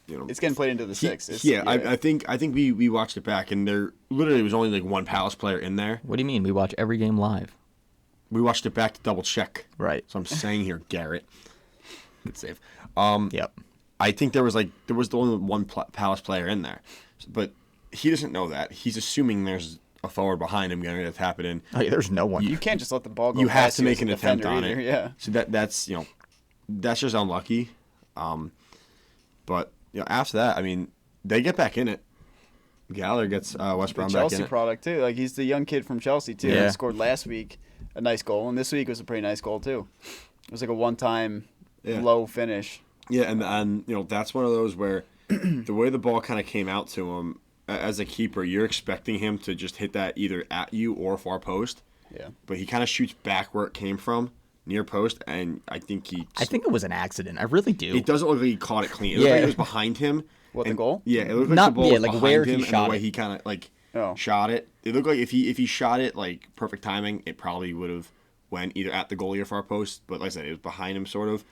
it's getting played into the six.
I think we watched it back, and there literally was only like one Palace player in there.
What do you mean? We watch every game live.
We watched it back to double check.
Right.
So I'm saying here, Garrett. Good save.
Yep.
I think there was the only one Palace player in there, but he doesn't know that. He's assuming there's a forward behind him going to tap it in.
Oh, yeah, there's no one.
You can't just let the ball go.
You have
past
to
you
make
as
an
a
attempt
defender
on
either.
it.
Yeah.
So that's just unlucky. But after that, I mean, they get back in it. Gallagher gets West Brom back
Chelsea
in it.
product too. Like he's the young kid from Chelsea too.
Yeah.
He scored last week a nice goal, and this week was a pretty nice goal too. It was like a one-time low finish.
Yeah, and that's one of those where the way the ball kind of came out to him as a keeper, you're expecting him to just hit that either at you or far post.
Yeah.
But he kind of shoots back where it came from, near post, and I think
it was an accident. I really do.
It doesn't look like he caught it clean. It looked like it was behind him.
What, the goal?
Yeah, it looked like
Not-
the ball
yeah,
was
like
behind
where
him
he
and
shot
the way
it.
he kind of shot it. It looked like if he shot it like perfect timing, it probably would have went either at the goalie or far post. But like I said, it was behind him sort of,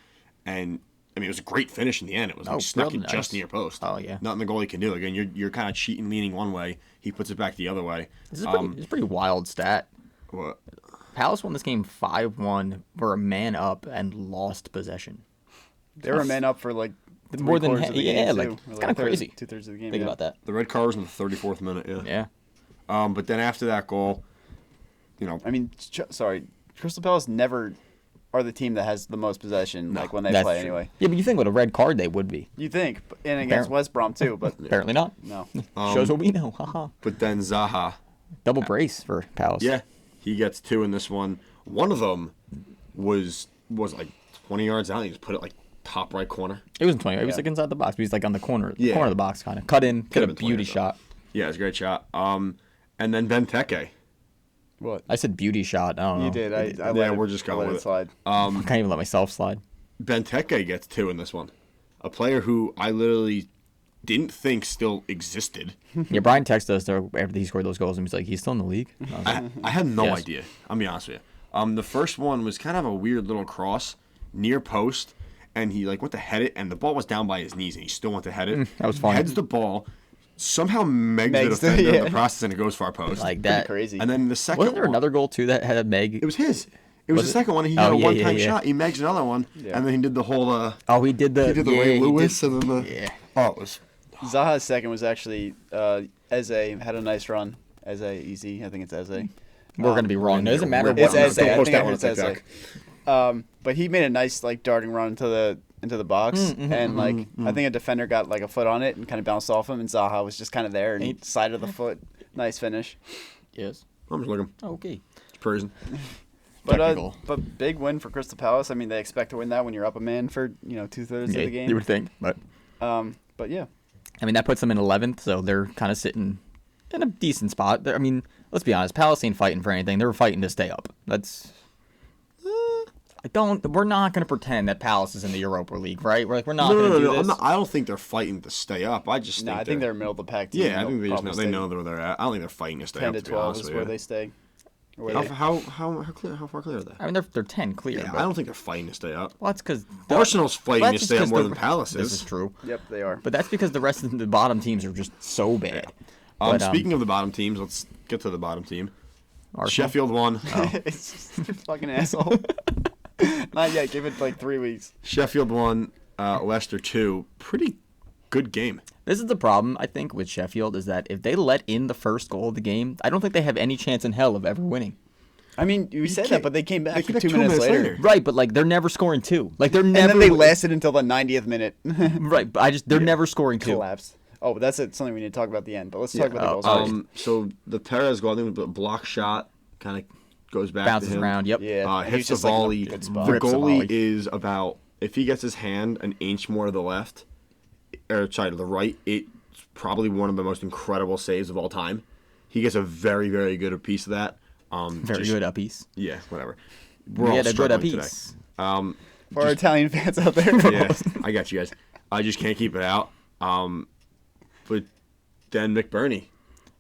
and I mean it was a great finish in the end. It was like snuck
real
it just
nice.
near post.
Oh, yeah.
Nothing the goalie can do. Again, you're kind of cheating, leaning one way. He puts it back the other way.
This is it's a pretty wild stat.
What?
Palace won this game 5-1. Were a man up and lost possession.
They were a man up for like
More than
three-quarters of the game,
like
too.
it's
Or
kind of
third-
crazy.
2/3 of the game.
Think
yeah.
about that.
The red card was in the 34th minute. Yeah.
Yeah.
But then after that goal,
I mean, Crystal Palace never are the team that has the most possession, like when they
That's
play
true.
anyway.
Yeah, but you think with a red card they would be.
You think, and against
Apparently.
West Brom too, but
Apparently not.
no.
Shows what we know. Haha.
But then Zaha.
Double brace for Palace.
Yeah, he gets 2 in this one. One of them was like 20 yards out. He just put it like top right corner.
It wasn't 20. It was
Yeah.
like inside the box. He was like on the corner
Yeah.
of the box, kind of cut in,
Could've
get a
been 20
beauty
or so.
shot.
Yeah, it was a great shot. And then Benteke.
What?
I said beauty shot. I don't know.
You did. I
Yeah,
let it,
we're just going
I let
with
it
it.
slide.
I can't even let myself slide.
Benteke gets 2 in this one. A player who I literally didn't think still existed.
Yeah, Brian texted us after he scored those goals, and he's like, he's still in the league. I was like,
I had no
Yes.
idea. I'll be honest with you. The first one was kind of a weird little cross near post, and he like went to head it, and the ball was down by his knees, and he still went to head it.
that was funny.
Heads the ball, somehow megs the
Megs the-
defender in
yeah.
the process, and it goes far post.
like
Pretty
that.
crazy.
And then the second
Wasn't there
one,
another goal too that had a Meg?
It was his. It was
Was
the
it?
second one. He
Oh,
had a
yeah,
one-time
yeah.
shot. He megs another one,
Yeah.
and then he did the whole.
Oh, he did the.
He did the
yeah,
Ray
he
Lewis,
did-
and then the.
Yeah.
Oh, it was.
Zaha's second was actually Eze had a nice run. Eze, easy. I think it's Eze.
We're gonna be wrong. It doesn't matter
It's
what.
Eze.
Don't
I
post
think
that one
it's
on
Eze.
TikTok.
But he made a nice like darting run into the box, and like I think a defender got like a foot on it and kind of bounced off him, and Zaha was just kind of there and side of the foot. Nice finish.
Yes.
I'm just looking.
Okay.
It's praising.
Technical.
But big win for Crystal Palace. I mean, they expect to win that when you're up a man for 2/3 of the game.
You would think, but
But yeah,
I mean that puts them in 11th, so they're kind of sitting in a decent spot. I mean, let's be honest, Palace ain't fighting for anything. They're fighting to stay up. That's. We're not going to pretend that Palace is in the Europa League, right? We're not going to do this.
I don't think they're fighting to stay up. I just
no,
think
I think they're middle of the pack team.
Yeah, I think they just
They'll
know, they
probably
know where they're at. I don't think they're fighting to stay
stay
up.
10 to
To be honest
12 is
with
where
you.
they stay. Or where
How far clear are they?
I mean, they're 10 clear.
Yeah,
but,
I don't think they're fighting to stay up.
well, that's because
Arsenal's fighting to stay up more than Palace
This
is.
is true,
Yep, they are.
but that's because the rest of the bottom teams are just so bad. But,
Speaking of the bottom teams, let's get to the bottom team.
Arsenal?
Sheffield won.
It's just a fucking asshole. Not yet. Give it like 3 weeks.
Sheffield won. Leicester 2. Pretty good game.
This is the problem, I think, with Sheffield is that if they let in the first goal of the game, I don't think they have any chance in hell of ever winning.
I mean, you said
can't-
that, but they came back
they
for
came back
2
2
minutes
minutes
later.
later.
Right, but like they're never scoring two. Like they're
And
never.
then they lasted until the 90th minute.
Right, but they're never scoring two.
Collapsed. Oh, but that's something we need to talk about at the end. But let's talk about the goals first.
So the Perez goal, I think, the block shot kind of goes back
Bounces
to him.
around. Yep.
Yeah. and
Hits
he's
the
just, like, in a
volley.
good
The
spot.
Rips the
goalie
volley.
is about, if he gets his hand an inch more to the left, or sorry, to the right, it's probably one of the most incredible saves of all time. He gets a very, very good piece of that.
Very good uppies.
Yeah, whatever.
We
all
had a good
struggling
uppies.
today.
For our Italian fans out there.
Yeah, I got you guys. I just can't keep it out. But then McBurney.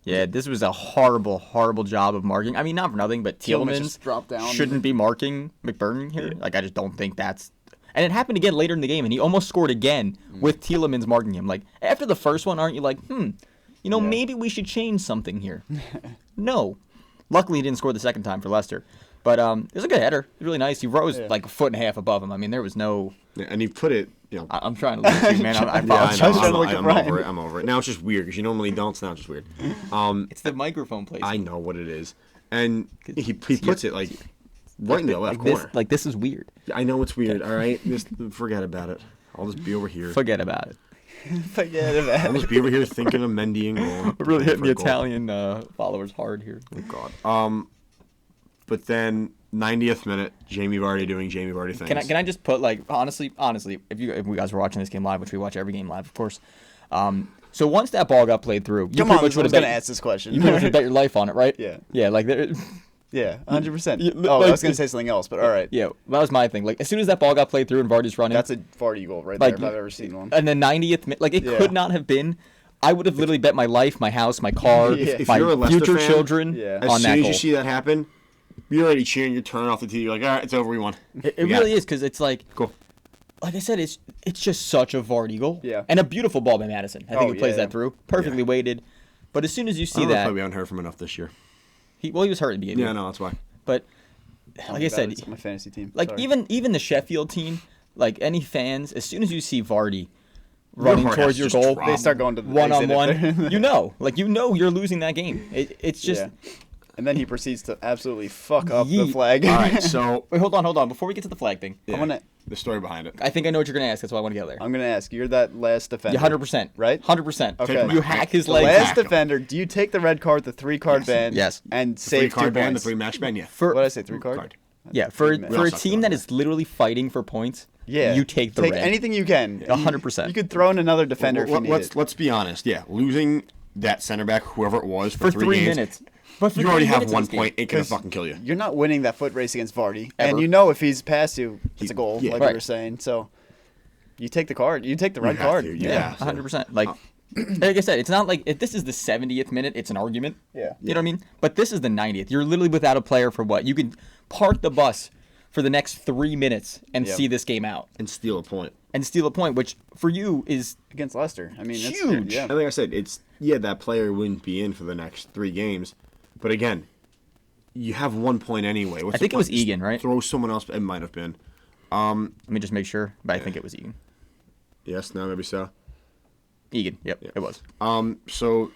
Yeah, this was a horrible, horrible job of marking. I mean, not for nothing, but
Tielemans
Tielemans
just dropped down.
shouldn't be marking McBurney here. Like, I just don't think that's... And it happened again later in the game, and he almost scored again with Tielemans marking him. Like, after the first one, aren't you like, maybe we should change something here? No. Luckily, he didn't score the second time for Leicester. But it was a good header. It was really nice. He rose like a foot and a half above him. I mean, there was no...
Yeah, and he put it,
I'm trying to look at you, man. I apologize.
I'm over it. Now it's just weird because you normally don't, so now it's just weird.
It's the microphone placement.
I know what it is. And he puts it, like, right in the left corner.
This is weird.
I know it's weird, all right? Just forget about it. I'll just be over here.
Forget about it.
Forget about
I'll just be over here thinking of Mendy and goal.
We're really hitting the Italian followers hard here.
Oh, God. But then 90th minute, Jamie Vardy doing Jamie Vardy things.
Can I just put, like, honestly, if you guys were watching this game live, which we watch every game live, of course. So once that ball got played through,
Come on, I was going to ask this question.
You pretty much bet your life on it, right?
Yeah.
Yeah, like
yeah, 100%.
I
I was going to say something else, but all right.
Yeah, that was my thing. Like, as soon as that ball got played through and Vardy's running,
That's a Vardy goal right
like,
there if I've ever seen one.
And the 90th minute, like, it could not have been. I would have literally bet my life, my house, my car,
If
my
you're a Leicester
future
fan,
children
as
on that
soon as
goal.
you see that happen, you're already cheering. You're turning off the TV. You're like, all right, it's over. We won.
It really is, because it's like,
Cool.
like I said, it's just such a Vardy goal.
Yeah.
And a beautiful ball by Madison. I think he plays
yeah.
that through. Perfectly weighted. But as soon as you see
I don't know
that...
if we haven't heard from enough this year.
He was hurt at the beginning.
Yeah, no, that's why.
But, like I said...
It's my fantasy team.
Like,
Sorry.
even the Sheffield team, like, any fans, as soon as you see Vardy running
heart
towards
has
your
to just
goal...
drop.
They start going to the
one-on-one, you know you're losing that game. It's just...
Yeah. And then he proceeds to absolutely fuck up the
Yeet.
flag.
All right, so
Wait, hold on. Before we get to the flag thing,
I'm gonna
the story behind it.
I think I know what you're going to ask. That's why I want to get there.
I'm gonna ask. You're that last defender.
Yeah, 100%.
Right?
100%.
Okay.
You hack his
The
leg.
last
hack him.
defender. Do you take the red card, the 3-card ban?
Yes.
And
The
save 2
3-card ban, the
points?
3-match ban, yeah.
For,
What did I say? 3-card.
Card.
yeah, for
We
a
also
team
have
that is literally fighting for points,
Yeah.
you take the red.
anything you can.
100%.
You could throw in another defender if you need it.
Let's be honest. Yeah, losing that center back, whoever it was, for
3
games,
minutes. But for
you already
3
have
minutes
1
of this
point.
game.
It can fucking kill you.
You're not winning that foot race against Vardy,
Ever.
and you know if he's past you, it's a goal,
Yeah.
like
Right.
we were saying. So you take the card. You take the red
have
card.
to,
Yeah, 100%. Like I said, it's not like if this is the 70th minute, it's an argument.
Yeah.
You know what I mean? But this is the 90th. You're literally without a player for what? You could park the bus for the next 3 minutes and
Yeah.
see this game out
And steal a point.
and steal a point, which for you is
Against Leicester. I mean, it's
Huge.
Yeah.
And like I said, that player wouldn't be in for the next 3 games. But again, you have 1 point anyway. What's
I
the
think it was
point? Just
Egan, right?
Throw someone else. It might have been.
Let me just make sure, but I think it was Egan.
Yes, no, maybe so.
Egan, yep, it was.
So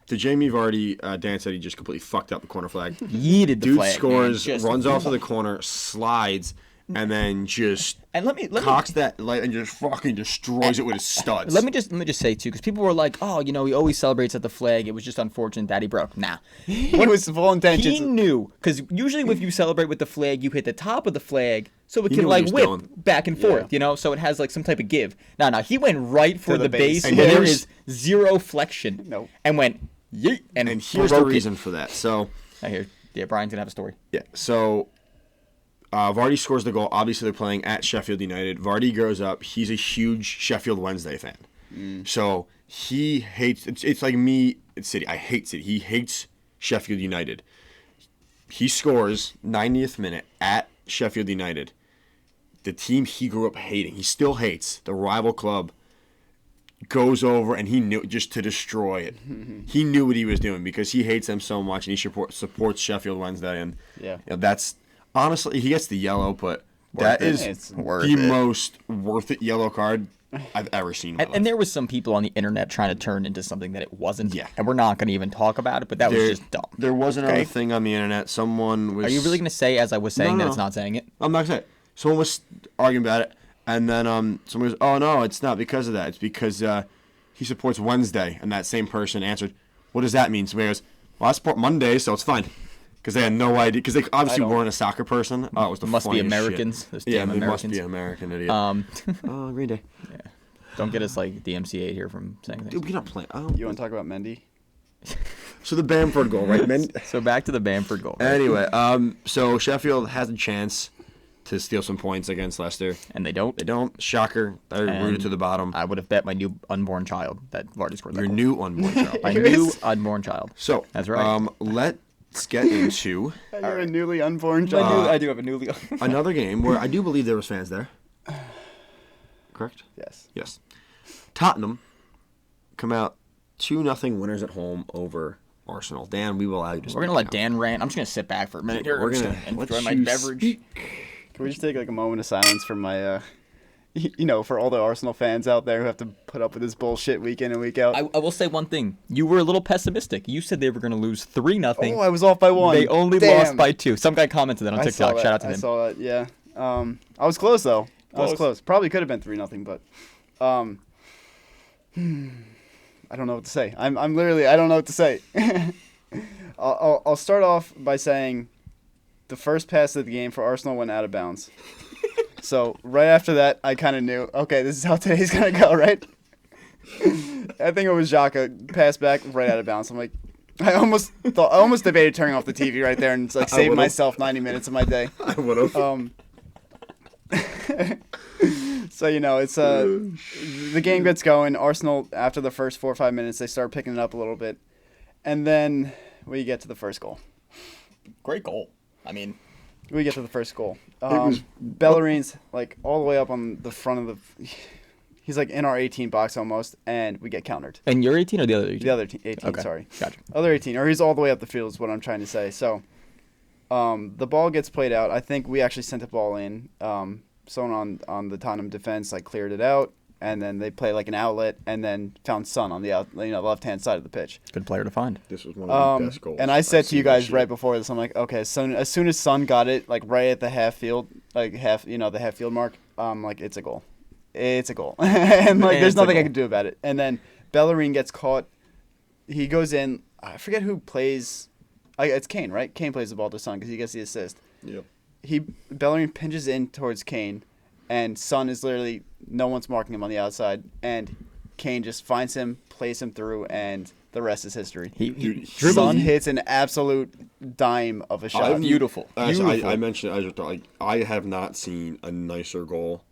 the Jamie Vardy, Dan said he just completely fucked up the corner flag.
Yeeted the
Dude
flag.
scores,
man. Just-
runs off to the corner, slides, and then just
And let me
cocks that light and just fucking destroys it with his studs.
Let me just say too, because people were like, "Oh, he always celebrates at the flag. It was just unfortunate that he broke." Nah,
He was full intentions.
he knew, because usually if you celebrate with the flag, you hit the top of the flag so it
He
can
knew what he
like
was
whip
doing.
back and forth, so it has like some type of give. Nah, he went right for
the
the
base.
base
And
where there
here's-
is zero flexion.
Nope.
And went yeet and
here's
broke
the
it.
reason for that. So
I hear. Yeah, Brian's gonna have a story.
yeah, so Vardy scores the goal. Obviously, they're playing at Sheffield United. Vardy grows up. He's a huge Sheffield Wednesday fan. So he hates. It's like me at City. I hate City. He hates Sheffield United. He scores 90th minute at Sheffield United. The team he grew up hating. He still hates the rival club. Goes over and he knew just to destroy it. He knew what he was doing because he hates them so much and he supports Sheffield Wednesday and
Yeah.
that's honestly he gets the yellow, but that
it.
is
It's
worth
the
it.
most worth it yellow card I've ever seen. In my
And
life.
there was some people on the internet trying to turn into something that it wasn't.
Yeah.
And we're not going to even talk about it, but that was just dumb.
There was another
Okay.
thing on the internet. Someone was.
Are you really going to say, as I was saying, that
no.
it's not saying it?
I'm not gonna say it. Someone was arguing about it, and then someone goes, "Oh no, it's not because of that. It's because he supports Wednesday." And that same person answered, "What does that mean?" Somebody goes, "Well, I support Monday, so it's fine." Because they had no idea. Because they obviously weren't a soccer person. Oh, it was the
Must be
funniest
Americans.
shit.
Those
Yeah,
damn
they must
Americans.
be American idiot. Oh, Green Day.
Don't get us like DMCA here from saying things.
Dude, we not playing. Oh,
You want to talk about Mendy?
So the Bamford goal, right, man?
So back to the Bamford goal. Right?
Anyway, so Sheffield has a chance to steal some points against Leicester.
And they don't.
They don't. Shocker. They're rooted to the bottom.
I would have bet my new unborn child that Vardy scored that
Your
goal.
new unborn child.
My new unborn child.
So
that's right.
Let's get into
You're a newly unborn child.
I do have a newly
another game where I do believe there was fans there. Correct?
Yes.
Yes. Tottenham come out 2-0 winners at home over Arsenal. Dan, we will allow you to speak.
We're gonna let
now.
Dan rant. I'm just gonna sit back for a minute here.
We're
I'm
gonna
just gonna
let
enjoy my
you
beverage.
speak.
Can we just take like a moment of silence for my, for all the Arsenal fans out there who have to put up with this bullshit week in and week out?
I will say one thing. You were a little pessimistic. You said they were gonna lose 3-0.
Oh, I was off by 1.
They only
Damn.
lost by 2. Some guy commented that on
I
TikTok.
saw that.
Shout out to him.
I saw that. Yeah. I was close though. I was close. Probably could have been 3-0, but I don't know what to say. I'm literally I don't know what to say. I'll start off by saying the first pass of the game for Arsenal went out of bounds. So right after that, I kind of knew, okay, this is how today's gonna go, right? I think it was Xhaka passed back right out of bounds. I'm like, I almost debated turning off the TV right there and like save myself 90 minutes of my day.
I would have.
So it's the game gets going. Arsenal after the first 4 or 5 minutes they start picking it up a little bit, and then we get to the first goal.
Great goal. I mean,
we get to the first goal. Bellerin's like all the way up on the front of the. He's like in our 18 box almost, and we get countered.
and you're 18 or the other 18?
The other 18,
Okay.
sorry.
Gotcha.
Other 18, or he's all the way up the field is what I'm trying to say. So, the ball gets played out. I think we actually sent the ball in. Someone on the Tottenham defense like cleared it out, and then they play like an outlet, and then found Son on the left hand side of the pitch.
Good player to find.
This was one of the best goals.
And I said
I've
to you
seen
guys
this
right
year.
before this, I'm like, okay, so as soon as Son got it, like right at the half field, like the half field mark, like it's a goal. It's a goal. And like there's nothing I can do about it. And then Bellerin gets caught. He goes in. I forget who plays. It's Kane, right? Kane plays the ball to Son because he gets the assist.
Yep.
Bellerin pinches in towards Kane, and Son is literally no one's marking him on the outside, and Kane just finds him, plays him through, and the rest is history. Son hits an absolute dime of a shot.
Beautiful.
I mentioned it. I just thought, like, I have not seen a nicer goal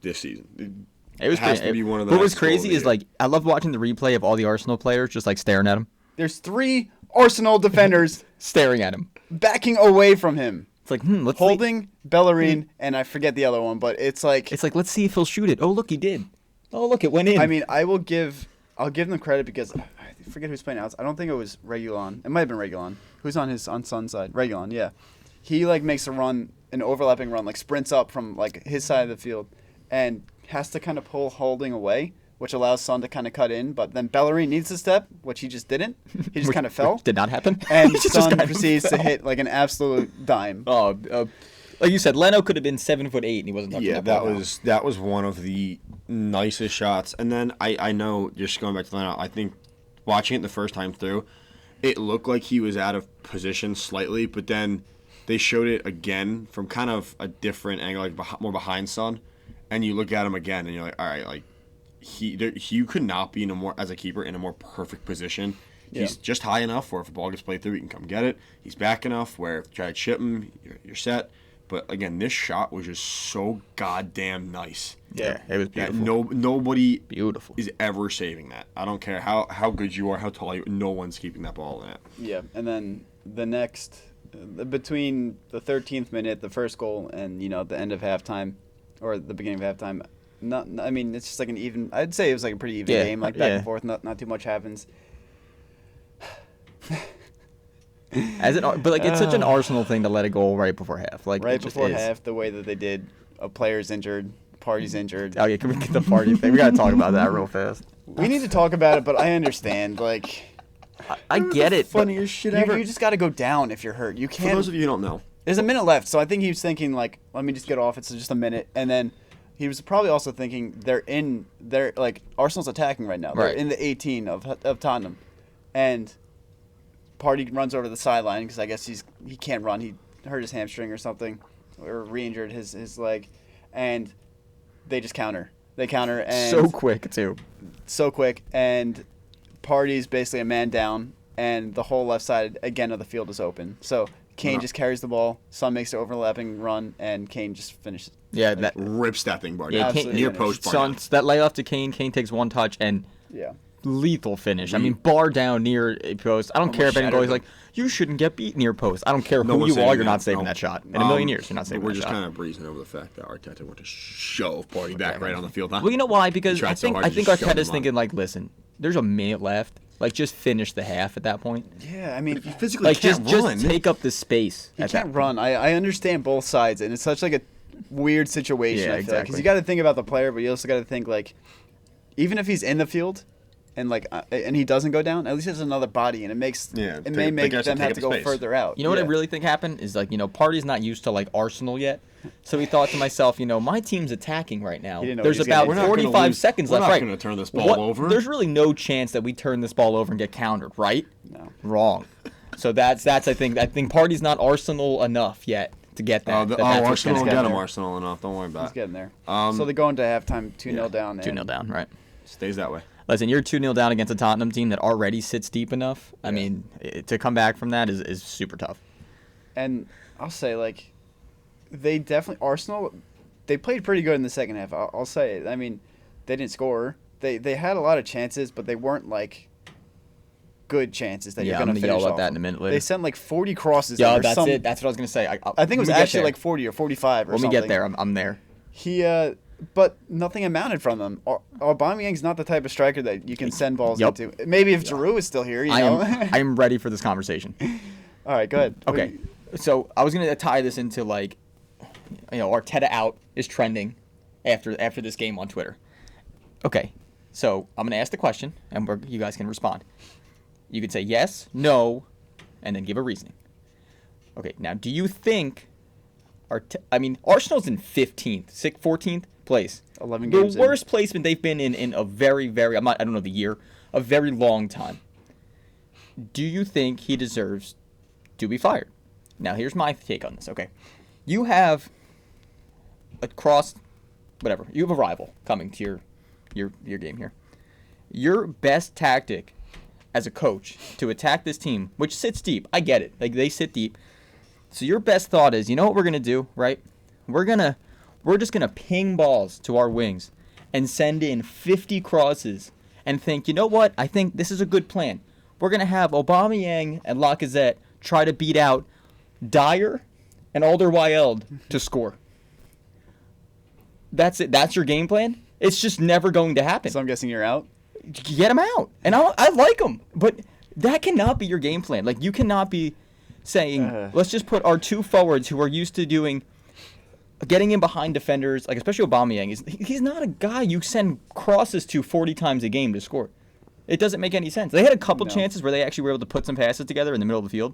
this season.
It was
has
pretty,
to be one of the
What was
nicest goals
crazy
of the
is
year.
like I love watching the replay of all the Arsenal players just like staring at him,
There's 3 Arsenal defenders
staring at him.
backing away from him,
It's like let's see.
holding Bellerin, and I forget the other one, but it's like
let's see if he'll shoot it. Oh look, he did. Oh look, it went in.
I mean, I'll give them credit because I forget who's playing outside. I don't think it was Reguilon. It might have been Reguilon. Who's on Son's side? Reguilon, yeah. He like makes a run, an overlapping run, like sprints up from like his side of the field, and has to kind of pull Holding away, which allows Son to kind of cut in. But then Bellerin needs to step, which he just didn't. He just kind of fell.
Did not happen.
And
He just
Son
kind of
proceeds to
fell.
hit like an absolute dime.
Oh, like you said, Leno could have been 7'8" and he wasn't. touching
Yeah,
that ball.
that was one of the nicest shots. And then I know, just going back to Leno, I think watching it the first time through, it looked like he was out of position slightly, but then they showed it again from kind of a different angle, like more behind Son, and you look at him again, and you're like, all right, like you could not be as a keeper in a more perfect position. He's just high enough where if a ball gets played through, he can come get it. He's back enough where if you try to chip him, you're set. But again, this shot was just so goddamn nice.
Yeah, it was
Yeah,
beautiful.
nobody
Beautiful.
is ever saving that. I don't care how good you are, how tall you are. No one's keeping that ball in it.
Yeah, and then the next, between the 13th minute, the first goal, and the end of halftime, or the beginning of halftime, I mean, it's just like an even. I'd say it was like a pretty even game, like back and forth. Not too much happens.
But like it's such an Arsenal thing to let it go right before half. Like
Right
it just
before
is.
half, the way that they did, a player's injured, party's injured.
Oh yeah, can we get the party thing? We gotta talk about that real fast.
We need to talk about it, but I understand. Like,
I get it. but-
Funniest shit ever.
you just got to go down if you're hurt. You
For
can't.
those of you who don't know,
There's a minute left, so I think he was thinking like, let me just get off. It's just a minute, and then he was probably also thinking they're like Arsenal's attacking right now. They're
Right.
in the 18 of Tottenham, and Party runs over to the sideline because I guess he can't run. He hurt his hamstring or something, or re-injured his leg, and they just counter. They counter and
so quick too.
so quick, and Party's basically a man down, and the whole left side again of the field is open. So Kane just carries the ball, Son makes the overlapping run, and Kane just finishes.
Yeah, that
rips that thing bar
Yeah,
down.
Kane,
Near post bar down.
Son, that layoff to Kane. Kane takes one touch and lethal finish. I mean, bar down near a post. I don't care if any goalie's like, you shouldn't get beat near post. I don't care who you are. You're not saving that shot. In a million years, you're not saving that shot.
We're just kind of breezing over the fact that Arteta went to shove Party back right on the field. Huh?
Well, you know why? Because I think Arteta's
him
thinking like, listen, there's a minute left. Like, just finish the half at that point.
Yeah, I mean,
you physically can't
run. Just take up the space.
You can't run. I understand both sides, and it's such like a weird situation.
Yeah,
I feel like, because you got to think about the player, but you also got to think like, even if he's in the field, and like, and he doesn't go down, at least there's another body, and it may make them have to go further out.
You know what I really think happened is like, Party's not used to like Arsenal yet. So he thought to myself, my team's attacking right now. There's about 45 seconds left.
We're not going to turn this ball over.
There's really no chance that we turn this ball over and get countered, right?
No.
Wrong. So that's I think Party's not Arsenal enough yet to get that.
Arsenal will get him Arsenal enough. Don't worry about it.
He's getting there. So they go into halftime 2-0 down.
2-0 down, right.
Stays that way.
Listen, you're 2-0 down against a Tottenham team that already sits deep enough. I mean, to come back from that is super tough.
And I'll say, like, they definitely Arsenal. They played pretty good in the second half. I'll say it. I mean, they didn't score. They had a lot of chances, but they weren't like good chances that you're going to finish
yell about
off.
that in a minute later.
They sent like 40 crosses.
Yeah, that's it. That's what I was going to say.
I think it was actually like 40 or 45 or something.
When we get there, I'm there.
But nothing amounted from them. Aubameyang's not the type of striker that you can send balls into. Maybe if Giroud is still here,
I am ready for this conversation.
All right, go ahead.
Okay, so I was going to tie this into like, Arteta out is trending after this game on Twitter. Okay, so I'm going to ask the question, and you guys can respond. You could say yes, no, and then give a reasoning. Okay, now do you think Arsenal's in 15th, 14th place.
11 games
the worst placement they've been in a very, very, I don't know the year, a very long time. Do you think he deserves to be fired? Now, here's my take on this. Okay, you have you have a rival coming to your game here. Your best tactic as a coach to attack this team, which sits deep, I get it, like they sit deep. So your best thought is, you know what we're gonna do, right? We're just gonna ping balls to our wings and send in 50 crosses and think, you know what? I think this is a good plan. We're gonna have Aubameyang and Lacazette try to beat out Dyer and Alderweireld to score. That's it. That's your game plan. It's just never going to happen.
So I'm guessing you're out.
Get him out, and I like him, but that cannot be your game plan. Like, you cannot be saying, let's just put our two forwards who are used to getting in behind defenders, like especially Aubameyang. He's not a guy you send crosses to 40 times a game to score. It doesn't make any sense. They had a couple chances where they actually were able to put some passes together in the middle of the field,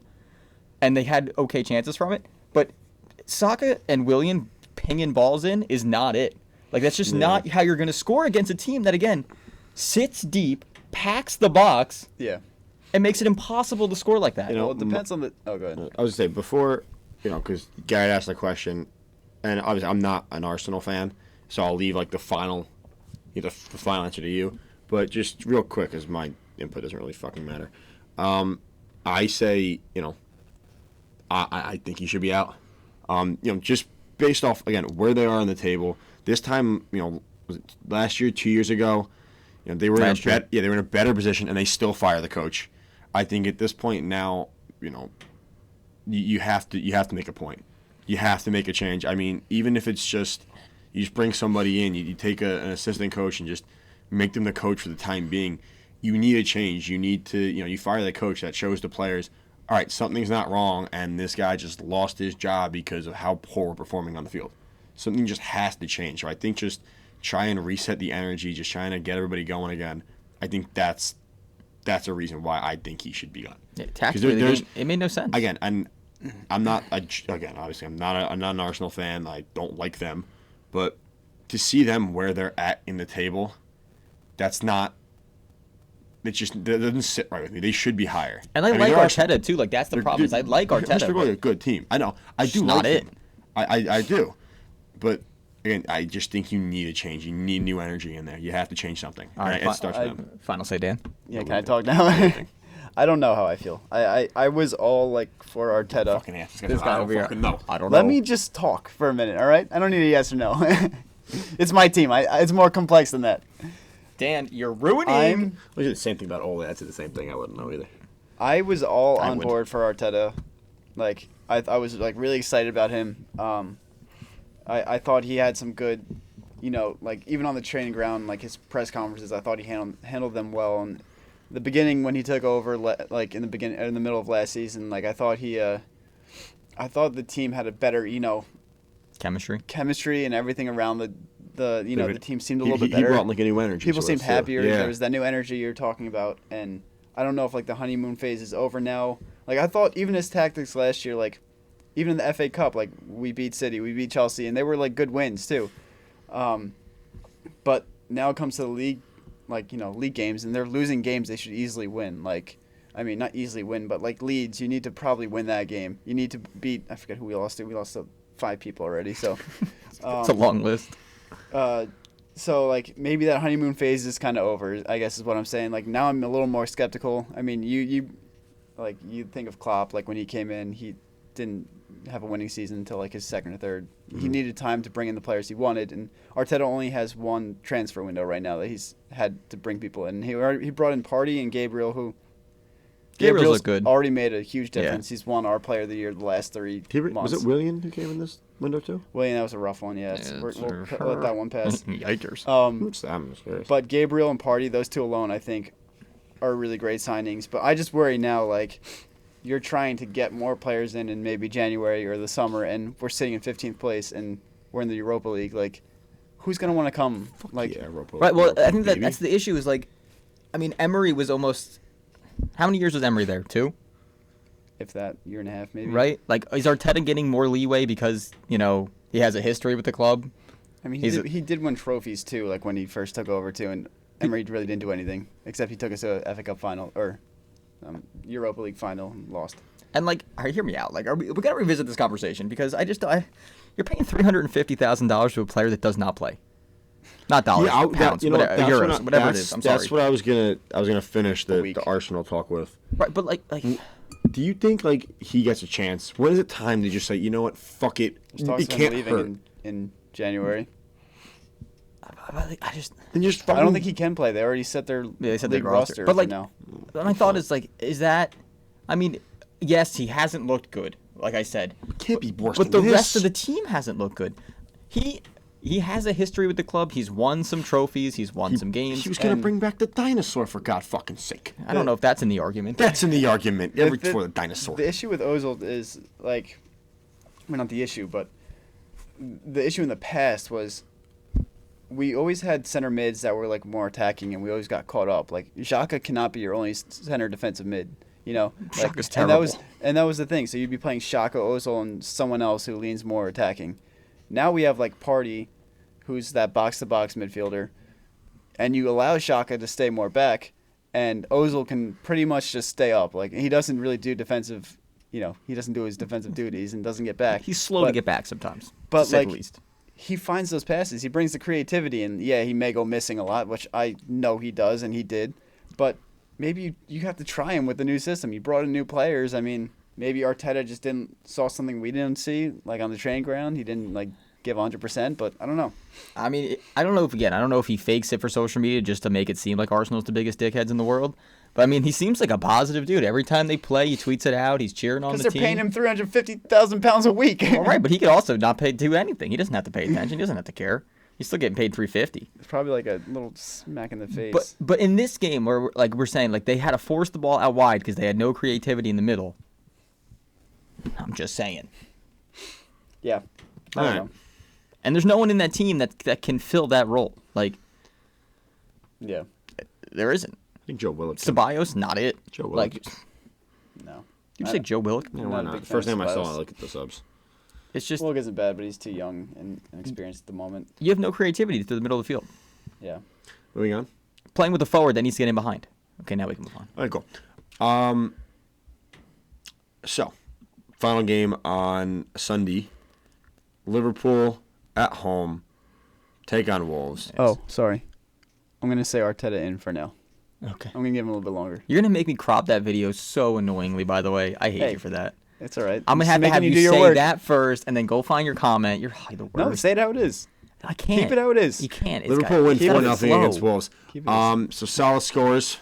and they had okay chances from it. But Saka and Willian pinging balls in is not it. Like, that's just not how you're going to score against a team that, again, sits deep, packs the box, and makes it impossible to score like that.
Well, it depends on the... Oh, go ahead.
I was going to say, before, because Garrett asked the question, and obviously I'm not an Arsenal fan, so I'll leave, like, the final answer to you. But just real quick, because my input doesn't really fucking matter. I say, I think he should be out. Just based off, again, where they are on the table. This time, was it last year, 2 years ago, they were in a better position, and they still fire the coach. I think at this point now, you have to make a point. You have to make a change. I mean, even if it's just you just bring somebody in, you take an assistant coach and just make them the coach for the time being. You need a change. You need to, you fire the coach. That shows the players, all right, something's not wrong, and this guy just lost his job because of how poor we're performing on the field. Something just has to change. So I think just try and reset the energy, just trying to get everybody going again. I think that's a reason why I think he should be gone.
Yeah, tactically, it made no sense.
Again, and I'm not obviously I'm not an Arsenal fan. I don't like them, but to see them where they're at in the table, that doesn't sit right with me. They should be higher.
And I like Arteta too. Like, that's the problem. I like Arteta.
They're really a good team. I know. I do like them. I do. But again, I just think you need a change. You need new energy in there. You have to change something.
All right,
it starts with them.
Final say, Dan.
Yeah, can I talk now? I don't know how I feel. I was all like for Arteta.
Fucking ass.
This guy
I
over
don't
here.
fucking know.
I don't know.
Let me just talk for a minute, all right? I don't need a yes or no. It's my team. It's more complex than that.
Dan, you're ruining.
I did the same thing about Ole. I said the same thing. I wouldn't know either.
I was all
I
on
would.
board for Arteta. Like I was like really excited about him. I thought he had some good, like even on the training ground, like his press conferences, I thought he handled them well. And the beginning when he took over, like in the middle of last season, like I thought the team had a better,
Chemistry.
and everything around the team seemed a little bit
He
better.
brought like a new energy.
People
to
seemed
us, too.
happier.
Yeah.
There was that new energy you're talking about, and I don't know if like the honeymoon phase is over now. Like I thought, even his tactics last year, like even in the FA Cup, like we beat City, we beat Chelsea, and they were like good wins too. But now it comes to the league, like league games, and they're losing games they should easily win. Like, I mean, not easily win, but like Leeds, you need to probably win that game. You need to beat. I forget who we lost to. We lost to 5 people already. So
It's a long list.
So like maybe that honeymoon phase is kind of over, I guess is what I'm saying. Like now I'm a little more skeptical. I mean, you think of Klopp, like when he came in, he didn't have a winning season until like his second or third. He needed time to bring in the players he wanted, and Arteta only has one transfer window right now that he's had to bring people in. He brought in Partey and Gabriel, who
Gabriel's
Gabriel's
look good.
already made a huge
Yeah.
difference. He's won our Player of the Year the last 3 months.
Was it Willian who came in this window too?
William, that was a rough one. Yeah, we'll let that one pass.
Yikers.
I'm just curious.
But Gabriel and Partey, those two alone, I think, are really great signings. But I just worry now, like, you're trying to get more players in maybe January or the summer, and we're sitting in 15th place, and we're in the Europa League. Like, who's going to want to come? Like,
yeah, Europa,
Right. Well,
Europa,
I think
baby.
that's the issue. Is like, I mean, Emery was almost. How many years was Emery there? 2.
if that, year and a half maybe.
Right. Like, is Arteta getting more leeway because he has a history with the club?
I mean,
He's
he did win trophies, too, like when he first took over, too, and Emery really didn't do anything, except he took us to a FA Cup final, or Europa League final, and lost.
And like, all right, hear me out. Like, we gotta revisit this conversation because you're paying $350,000 to a player that does not play. Not dollars, pounds, euros, whatever it is. I'm sorry.
That's what I was gonna finish the Arsenal talk with.
Right, but like,
Do you think like he gets a chance? When is it time to just say, you know what, fuck it,
There's talks
it
of
can't
him
hurt?
leaving in January.
I just.
Then just
I don't think he can play. They already set their
They said
league
their roster.
for
But like,
now.
my thought is like, is that? I mean, yes, he hasn't looked good. Like I said,
can't be worse.
but
than
the
this.
rest of the team hasn't looked good. He has a history with the club. He's won some trophies. He's won some games.
He was gonna
and
bring back the dinosaur for God fucking sake.
I don't know if that's in the argument.
That's in the argument.
The-
Every
the-
for the dinosaur.
The issue with Ozil is like, well, not the issue, but the issue in the past was we always had center mids that were like more attacking, and we always got caught up. Like Xhaka cannot be your only center defensive mid. Like,
Xhaka's
and
terrible.
that was the thing. So you'd be playing Xhaka, Ozil, and someone else who leans more attacking. Now we have like Partey, who's that box-to-box midfielder, and you allow Xhaka to stay more back, and Ozil can pretty much just stay up. Like he doesn't really do defensive, he doesn't do his defensive duties and doesn't get back.
He's slow to
But-
get back sometimes.
but,
to say the
like,
least.
He finds those passes. He brings the creativity, and yeah, he may go missing a lot, which I know he does, and he did. But maybe you have to try him with the new system. You brought in new players. I mean, maybe Arteta just saw something we didn't see, like on the training ground. He didn't like give 100%, but I don't know.
I mean, I don't know if he fakes it for social media just to make it seem like Arsenal's the biggest dickheads in the world. But I mean, he seems like a positive dude. Every time they play, he tweets it out. He's cheering on the
Because
team.
they're paying him £350,000 a week.
All right, but he could also not do anything. He doesn't have to pay attention. He doesn't have to care. He's still getting paid $350.
It's probably like a little smack in the face.
But in this game, where we're saying like they had to force the ball out wide because they had no creativity in the middle. I'm just saying.
Yeah. I
All
don't
right.
know.
And there's no one in that team that can fill that role. Like
Yeah.
there isn't.
I think Joe Willock.
Ceballos, not it.
Joe
Like,
Willock.
No.
you say Joe Willock?
Yeah,
I'm
why
not a
not?
big
The
fan
first
of
name I saw,
Ceballos.
I looked at the subs.
It's just
Willock isn't bad, but he's too young and inexperienced at the moment.
you have no creativity through the middle of the field.
Yeah.
Moving on.
Playing with a forward that needs to get in behind. Okay, now we can move on.
All right, cool. So, final game on Sunday. Liverpool at home take on Wolves.
Oh, sorry. I'm going to say Arteta in for now.
Okay.
I'm gonna give him a little bit longer.
You're gonna make me crop that video so annoyingly. By the way, I hate
Hey.
you for that.
It's all right.
I'm gonna
Just
have to
making
have you
do your
say
work.
that first, and then go find your comment. You're the worst.
No, say it how it is.
I can't.
Keep it how it is.
You can't. It's
Liverpool win
keep it
4-0
slow.
against Wolves.
Keep it
So Salah scores.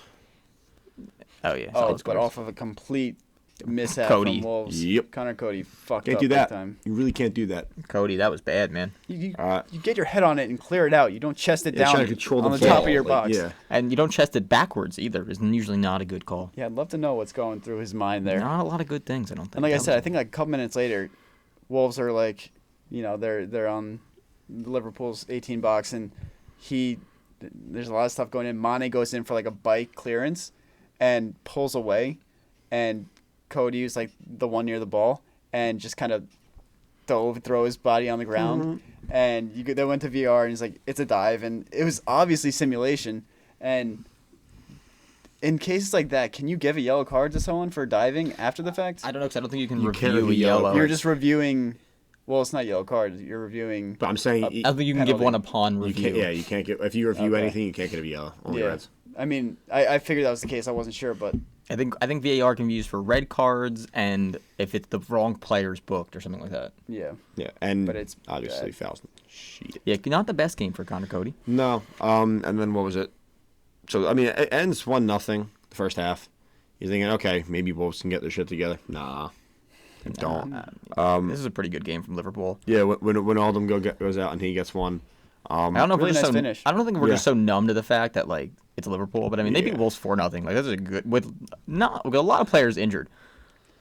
Oh yeah.
Oh,
solid
but
scores.
off of a complete mishap
Cody.
from Wolves.
Yep.
Connor Cody fucked
Can't
up
do
big
that.
time.
You really can't do that.
Cody, that was bad, man.
You get your head on it and clear it out. You don't chest it
Yeah,
down
trying to control
on
the
the top
ball,
of your
like,
box.
Yeah.
And you don't chest it backwards either. Is usually not a good call.
Yeah, I'd love to know what's going through his mind there.
Not a lot of good things, I don't think.
And like I
That
said, I
was-
think like a couple minutes later, Wolves are like, they're on Liverpool's 18 box, and there's a lot of stuff going in. Mane goes in for like a bike clearance, and pulls away, and Cody was like the one near the ball, and just kind of throw his body on the ground, and they went to VR, and he's like, it's a dive, and it was obviously simulation, and. In cases like that, can you give a yellow card to someone for diving after the fact?
I don't know, because I don't think you can
You can't
review a
review yellow
yellow.
cards.
You're just reviewing. Well, it's not yellow card. You're reviewing.
But I'm saying
I don't think you can give
penalty.
one upon
you
review.
can't. Yeah, you can't get. If you review
Okay.
anything, you can't get a yellow. Only
Yeah.
reds.
I mean, I figured that was the case. I wasn't sure, but
I think VAR can be used for red cards and if it's the wrong player's booked or something like that.
yeah.
Yeah, and
But it's
obviously
bad.
fouls. Shit.
Yeah, not the best game for Connor Cody.
No. And then what was it? So I mean, it ends 1-0 the first half. You're thinking, okay, maybe Wolves can get their shit together. Nah, they don't.
This is a pretty good game from Liverpool.
Yeah, when Oldham goes out and he gets one.
I don't know if
Really
we're just
nice
so.
finish.
I don't think we're just
Yeah.
so numb to the fact that like it's Liverpool, but I mean they beat
Yeah.
Wolves 4-0. Like that's a good with a lot of players injured.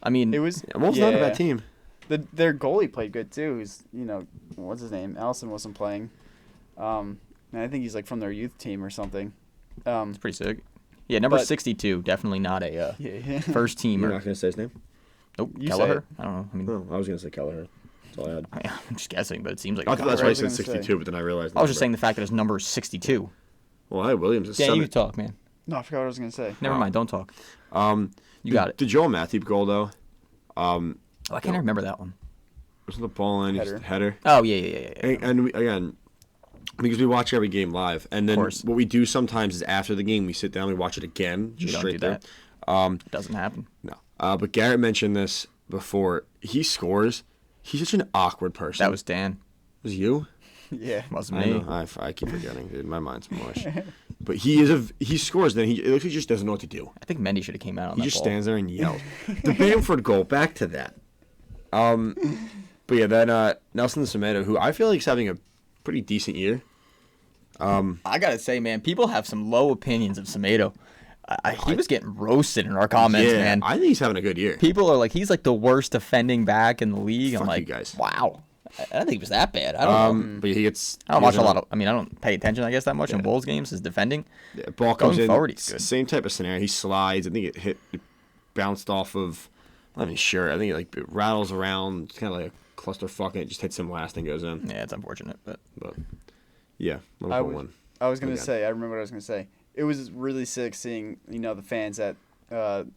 I mean,
It was.
Wolves not a bad team.
Their goalie played good too. Who's what's his name? Allison wasn't playing. And I think he's like from their youth team or something.
it's pretty sick. Yeah, number
But-
62, definitely not a
Yeah.
first
You're
teamer.
not gonna say his name?
Nope,
You say
Kelleher.
it.
I don't know. I mean,
No, I was gonna say Kelleher. That's all I had.
I'm just guessing, but it seems like.
I
it's
thought that's
Kelleher.
why I
was
said
gonna say.
62, but then I realized.
I was just saying the fact that his number is 62.
Well, hey, Williams is
Yeah, you
seven.
can talk, man.
No, I forgot what I was gonna say.
Never mind. Don't talk. You
The-
got it.
The Joel Matip goal though.
Oh, I can't remember that one.
Wasn't the ball in?
Header.
Just header.
Oh yeah.
And we, again, because we watch every game live, and then
course.
what we do sometimes is after the game we sit down, we watch it again, just
don't
straight
do
there.
that. It doesn't happen.
No, but Garrett mentioned this before. He scores. He's such an awkward person.
That was Dan.
was you.
Yeah.
Wasn't
I
me.
know. I keep forgetting, dude. My mind's mush. But he scores. Then it looks like he just doesn't know what to do.
I think Mendy should have came out on
He
that
just
ball.
stands there and yells. The Bamford goal. Back to that. But yeah, then Nelson Semedo, who I feel like is having a pretty decent year.
I gotta say, man, people have some low opinions of Semedo. He was getting roasted in our comments,
Yeah,
man.
I think he's having a good year.
People are like, he's like the worst defending back in the league. I'm
Fuck
like,
you guys.
wow. I don't think he was that bad. I don't know.
But he gets.
I don't
he
watch
has
a lot of. I mean, I don't pay attention, I guess, that much in Wolves games. His defending.
Yeah, ball comes
Going
in.
forward, he's good.
Same type of scenario. He slides. I think it bounced off of. I'm not even sure. I think it rattles around. It's kind of like a clusterfuck, and it just hits him last and goes in.
Yeah, it's unfortunate, but
But yeah,
I
Liverpool
was,
won.
I was gonna
Again.
say. I remember what I was gonna say. It was really sick seeing the fans at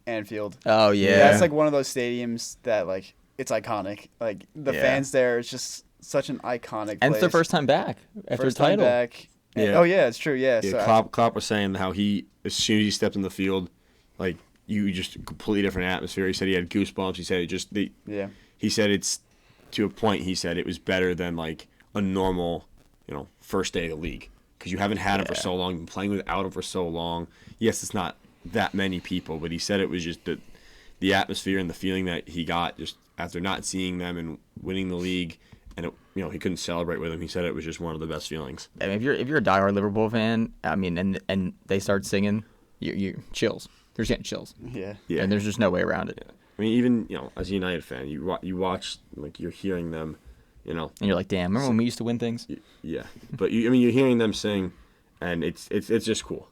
Anfield.
oh yeah,
That's like one of those stadiums that like it's iconic. Like the
Yeah.
fans there, it's just such an iconic.
and it's their
place.
first time back after
First
a title.
time back. And-
Yeah.
Oh yeah, it's true. Yeah.
Yeah,
So
Klopp was saying how he, as soon as he stepped in the field, like you just completely different atmosphere. He said he had goosebumps. He said it just
yeah.
He said it's to a point. He said it was better than like a normal, first day of the league because you haven't had him for so long. Been playing without him for so long. Yes, it's not that many people, but he said it was just the atmosphere and the feeling that he got just after not seeing them and winning the league. And he couldn't celebrate with them. He said it was just one of the best feelings.
I mean, if you're a diehard Liverpool fan, I mean, and they start singing, you chills. They're getting chills.
Yeah.
Yeah.
And there's just no way around it.
I mean, even as a United fan, you watch like you're hearing them,
And you're like, damn, remember when we used to win things?
yeah. But you're hearing them sing, and it's just cool.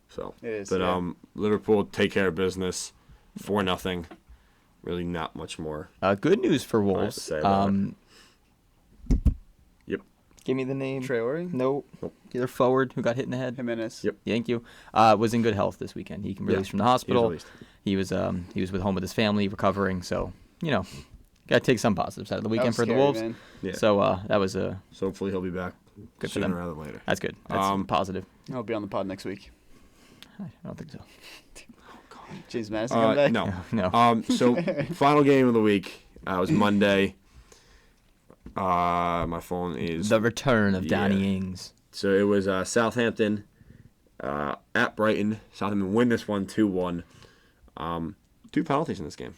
So,
It is,
but
yeah.
Liverpool take care of business, 4-0. Really, not much more.
Good news for
have to
Wolves.
say about Yep.
Give me the name.
Traore?
Nope. Either forward who got hit in the head.
Jimenez.
Yep.
Thank you. Was in good health this weekend. He can release from the hospital.
released.
He was with home with his family recovering. So got to take some positives out of the weekend for the
scary,
Wolves.
man.
Yeah.
So that was
So hopefully he'll be back
Good for
sooner
them.
rather than later.
that's good. That's positive.
I'll be on the pod next week.
I don't think so.
James Madison coming back?
No.
No.
So final game of the week was Monday. My phone is
The return of Danny
Yeah.
Ings.
So it was Southampton at Brighton. Southampton win this one 2-1. 2 penalties in this game.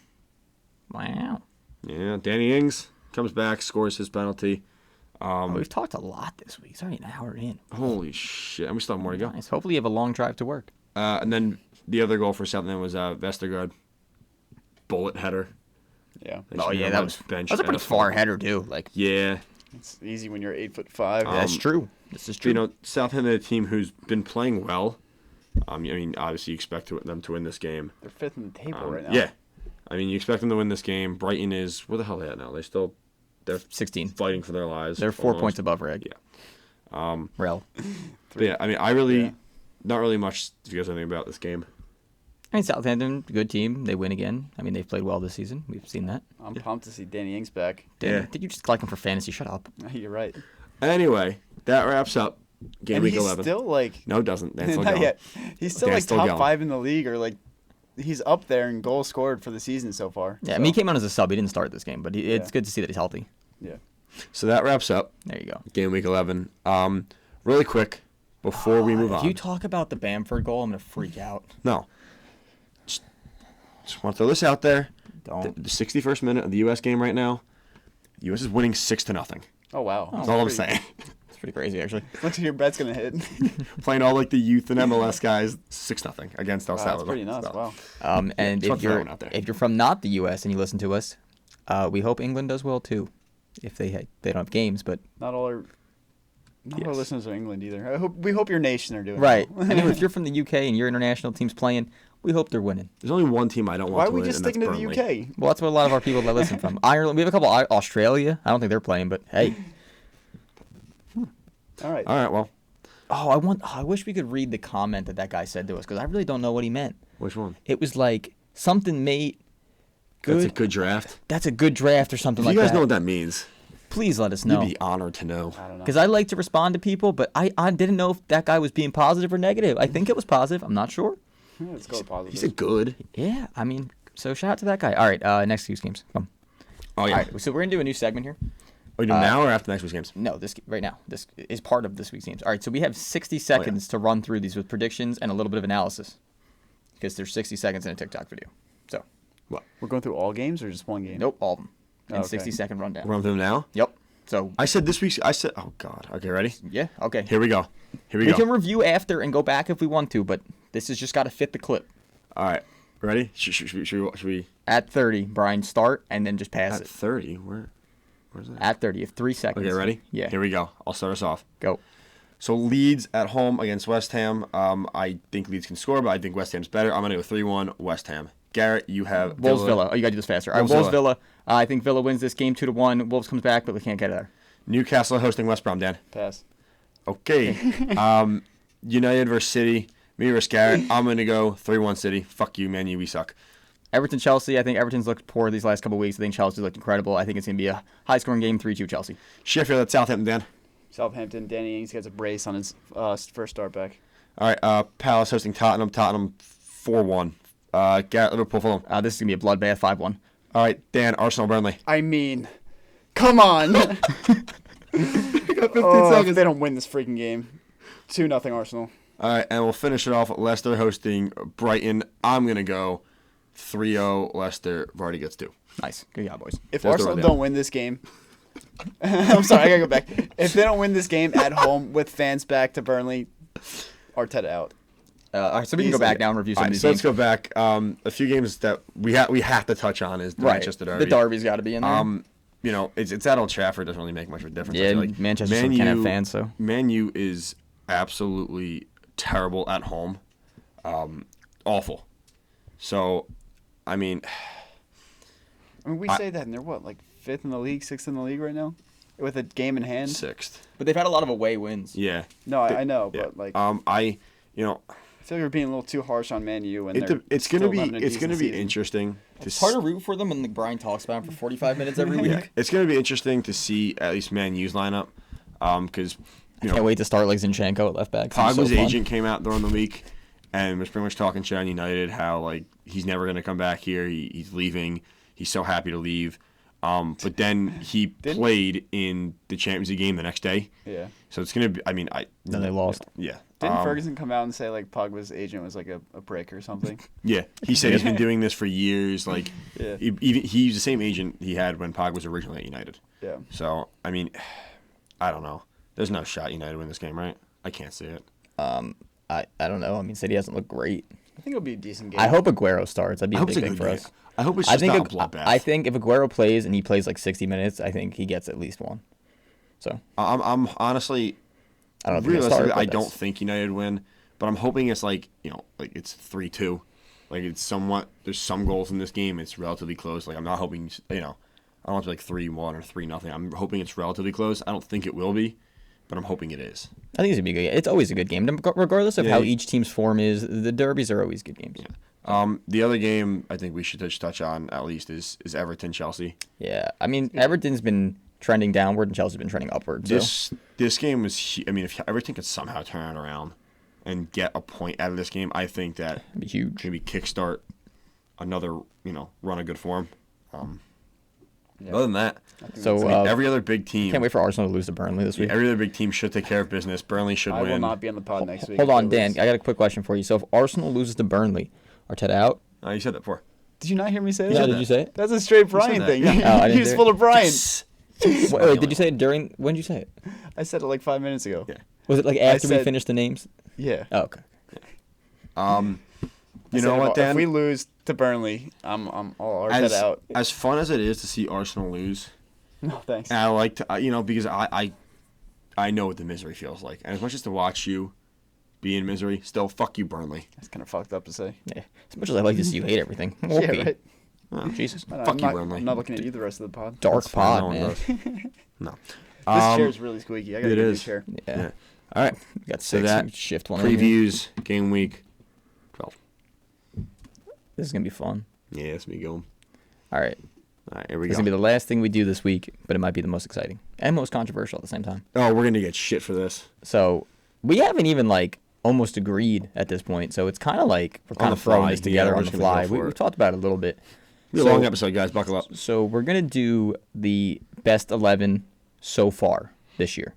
Wow.
Yeah, Danny Ings comes back, scores his penalty.
We've talked a lot this week. It's already an hour in.
Holy shit. And we still have more to go.
Nice. Hopefully you have a long drive to work.
And then the other goal for Southampton was Vestergaard. Bullet header.
Yeah.
They
Oh
should
yeah,
have
that
him
was
on bench
that was a pretty
and
far header too. Like
Yeah.
It's easy when you're 8'5".
that's true. This is true.
You know, Southampton, a team who's been playing well. I mean, obviously, you expect them to win this game.
They're 5th in the table right now.
Yeah. I mean, you expect them to win this game. Brighton is... Where the hell are they at now? They're
16.
fighting for their lives.
They're 4
almost.
points above Reg.
Yeah.
Rel.
But yeah, I mean, I really...
Yeah.
Not really much if you guys know anything about this game.
I mean, Southampton, good team. They win again. I mean, they've played well this season. We've seen that.
I'm pumped to see Danny Ings back.
Damn,
Yeah.
Did you just collect him for fantasy? Shut up.
You're right.
Anyway, that wraps up game
And
week
he's
11.
still like...
No, it doesn't. That's still
Not
going.
yet. He's still
Dan's
like
still
top
going.
5 in the league, or like he's up there in goals scored for the season so far.
Yeah, I mean, he came on as a sub. He didn't start this game, but it's
Yeah.
good to see that he's healthy.
Yeah.
So that wraps up
There you go.
game week 11. Really quick, before we move
If
on.
you talk about the Bamford goal, I'm going to freak out.
No. Just want to throw this out there.
Don't.
The 61st minute of the U.S. game right now, the U.S. is winning 6-0.
Oh, wow.
That's all I'm saying.
It's pretty crazy, actually.
Looks like your bet's going to hit.
Playing all like the youth and MLS guys, 6-0 against El
Wow, that's
Salvador.
pretty nuts.
So,
Wow.
And
just want
if
to throw
you're
one out there.
if you're from not the U.S. and you listen to us, we hope England does well too. If they don't have games, but
Not all our
Yes.
listeners are England either. We hope your nation are doing
right.
well.
And if you're from the U.K. and your international team's playing, we hope they're winning.
There's only one team I don't want
Why
to
are we
win,
just
and that's
sticking to the
Burnley.
UK?
Well, that's what a lot of our people that listen from. Ireland. We have a couple. Australia. I don't think they're playing, but hey.
All right.
All right, well,
I wish we could read the comment that guy said to us because I really don't know what he meant.
which one?
It was like something mate.
That's a
Good.
good draft.
That's a good draft or something
If
like
you guys
that.
know what that means,
Please let us know.
you'd be honored to know.
I don't know.
Because I like to respond to people, but I didn't know if that guy was being positive or negative. I think it was positive. I'm not sure.
Let's go with positive.
He said good.
Yeah, I mean, so shout out to that guy. All right, next week's games. Come.
Oh,
All
yeah.
right, so we're gonna do a new segment here.
Are we doing now or after next week's games?
No, this right now. This is part of this week's games. All right, so we have 60 seconds to run through these with predictions and a little bit of analysis, because there's 60 seconds in a TikTok video. So,
What?
We're going through all games or just one game?
nope, all of them. And
Okay.
60-second rundown.
We're on them now?
Yep. So,
I said this week's. Oh, God. Okay, ready?
yeah, okay.
Here we go. Here we
We
go.
can review after and go back if we want to, but this has just got to fit the clip.
All right. Ready? Should we
At 30, Brian, start and then just pass
at
it.
30? Where's that?
At 30, you have 3 seconds.
Okay, ready?
Yeah.
Here we go. I'll start us off.
Go.
So Leeds at home against West Ham. I think Leeds can score, but I think West Ham's better. I'm gonna go 3-1 West Ham. Garrett, you have
Wolves Villa. Oh, you got to do this faster. All right,
Wolves
Wolves Villa. I think Villa wins this game 2-1. Wolves comes back, but they can't get it there.
Newcastle hosting West Brom. Dan.
Pass.
Okay. United versus City. Me versus Garrett. I'm gonna go 3-1 City. Fuck you, man. We suck.
Everton Chelsea. I think Everton's looked poor these last couple weeks. I think Chelsea's looked incredible. I think it's gonna be a high scoring game, 3-2 Chelsea.
Sheffield at Southampton. Dan.
Southampton. Danny Ings gets a brace on his first start back.
All right. Palace hosting Tottenham. Tottenham 4-1. Garrett, Liverpool, Fulham.
This is gonna be a bloodbath, 5-1.
All right. Dan, Arsenal, Burnley.
I mean, come on. If they don't win this freaking game, 2-0 Arsenal.
All right, and we'll finish it off with Leicester hosting Brighton. I'm gonna go 3-0 Leicester. Vardy gets 2.
Nice. Good job, boys.
If
That's the
Arsenal
rundown.
don't win this game, I'm sorry, I gotta go back. If they don't win this game at home with fans back to Burnley, Arteta out.
All right, so we can go
Easily.
back now and review some
All
of
right,
these
so let's
games.
go back. A few games that we have to touch on is the
Right.
Manchester Derby.
The Derby's got to be in there.
It's at Old Trafford. Doesn't really make much of a difference. I
yeah,
feel like.
Manchester
Man
can't have
U-
fans, so.
Man U is absolutely terrible at home. Awful. So, I mean,
We say that, and they're what, like 5th in the league, 6th in the league right now, with a game in hand.
6th.
But they've had a lot of away wins.
Yeah.
No, I know,
Yeah.
but like,
I
feel you're being a little too harsh on Man U, and
it's gonna
still
be
having a decent season.
interesting to
It's hard to root for them when Brian talks about them for 45 minutes every week.
Yeah, it's gonna be interesting to see at least Man U's lineup, because
Can't wait to start like Zinchenko at left back. Seems so
Pogba's
fun.
agent came out during the week and was pretty much talking shit on United, how like he's never going to come back here. He's leaving. He's so happy to leave. But then he played in the Champions League game the next day.
Yeah.
So it's gonna be. I mean,
Then they lost.
Yeah.
Didn't Ferguson come out and say like Pogba's agent was like a prick or something?
Yeah, he said he's been doing this for years. Like,
Yeah.
he's the same agent he had when Pog was originally at United.
Yeah.
So I mean, I don't know. There's no shot United win this game, right? I can't see it.
I don't know. I mean, City hasn't looked great.
I think it'll be a decent game.
I hope Aguero starts. That'd be
I
a
hope
big
it's a
thing
good
for
game.
us.
I hope it's
I
just
think
not a bloodbath.
I think if Aguero plays and he plays like 60 minutes, I think he gets at least one. So
I'm honestly,
I don't know if he's gonna
realistically,
start,
I
but
don't
that's-
think United win, but I'm hoping it's like like it's 3-2, like it's somewhat. There's some goals in this game. It's relatively close. Like I'm not hoping I don't want to like 3-1 or 3-0. I'm hoping it's relatively close. I don't think it will be, but I'm hoping it is.
I think it's gonna be good. It's always a good game, regardless of how
Yeah.
each team's form is. The derbies are always good games.
The other game I think we should touch on at least is Everton Chelsea.
Yeah, I mean Everton's been trending downward and Chelsea's been trending upward. So.
This game was. I mean, if Everton could somehow turn it around and get a point out of this game, I think that
It'd be huge.
maybe kickstart another run of good form. Other than that,
So
I mean, every other big team.
can't wait for Arsenal to lose to Burnley this week.
Every other big team should take care of business. Burnley should
I
win.
will not be on the pod next week.
Hold
if
on,
they
Dan.
lose.
I got a quick question for you. So if Arsenal loses to Burnley, Arteta out?
Oh, you said that before.
Did you not hear me say that?
Yeah, did you say it?
That's a straight Brian
that.
thing.
Yeah.
Oh, I didn't
He was
hear
full
it.
of Brian.
Wait, did you say it during? When did you say it?
I said it like 5 minutes ago.
Yeah.
Was it like after we
said-
finished the names?
Yeah.
Oh, okay.
You
I
know
said
what,
if
Dan?
we lose to Burnley, I'm all Arteta out.
As fun as it is to see Arsenal lose,
No, thanks.
and I like to, because I know what the misery feels like, and as much as to watch you be in misery, still fuck you, Burnley.
That's kind of fucked up to say.
Yeah. As much as I like to see you hate everything.
Yeah,
Okay.
right.
Jesus.
I know,
Fuck
I'm
you,
not,
Burnley.
I'm not looking at you the rest of the pod.
Dark
That's fine,
pod,
no one
man.
does. No.
This chair's really squeaky. I gotta
it
get a new
is.
chair.
Yeah.
All right.
We got
So
6.
that
shift one. in here.
previews game week 12.
This is gonna be fun.
Yeah, that's me going.
All right.
All right, here we
This is
go.
gonna be the last thing we do this week, but it might be the most exciting and most controversial at the same time.
Oh, we're gonna get shit for this.
So we haven't even like almost agreed at this point. So it's kind of like we're kind
On
of
the
throwing
fly.
this
Yeah,
together
we're
on the
just gonna
fly.
go for
We've
it.
talked about it a little bit.
Be a long episode, guys. Buckle up.
So we're gonna do the best 11 so far this year.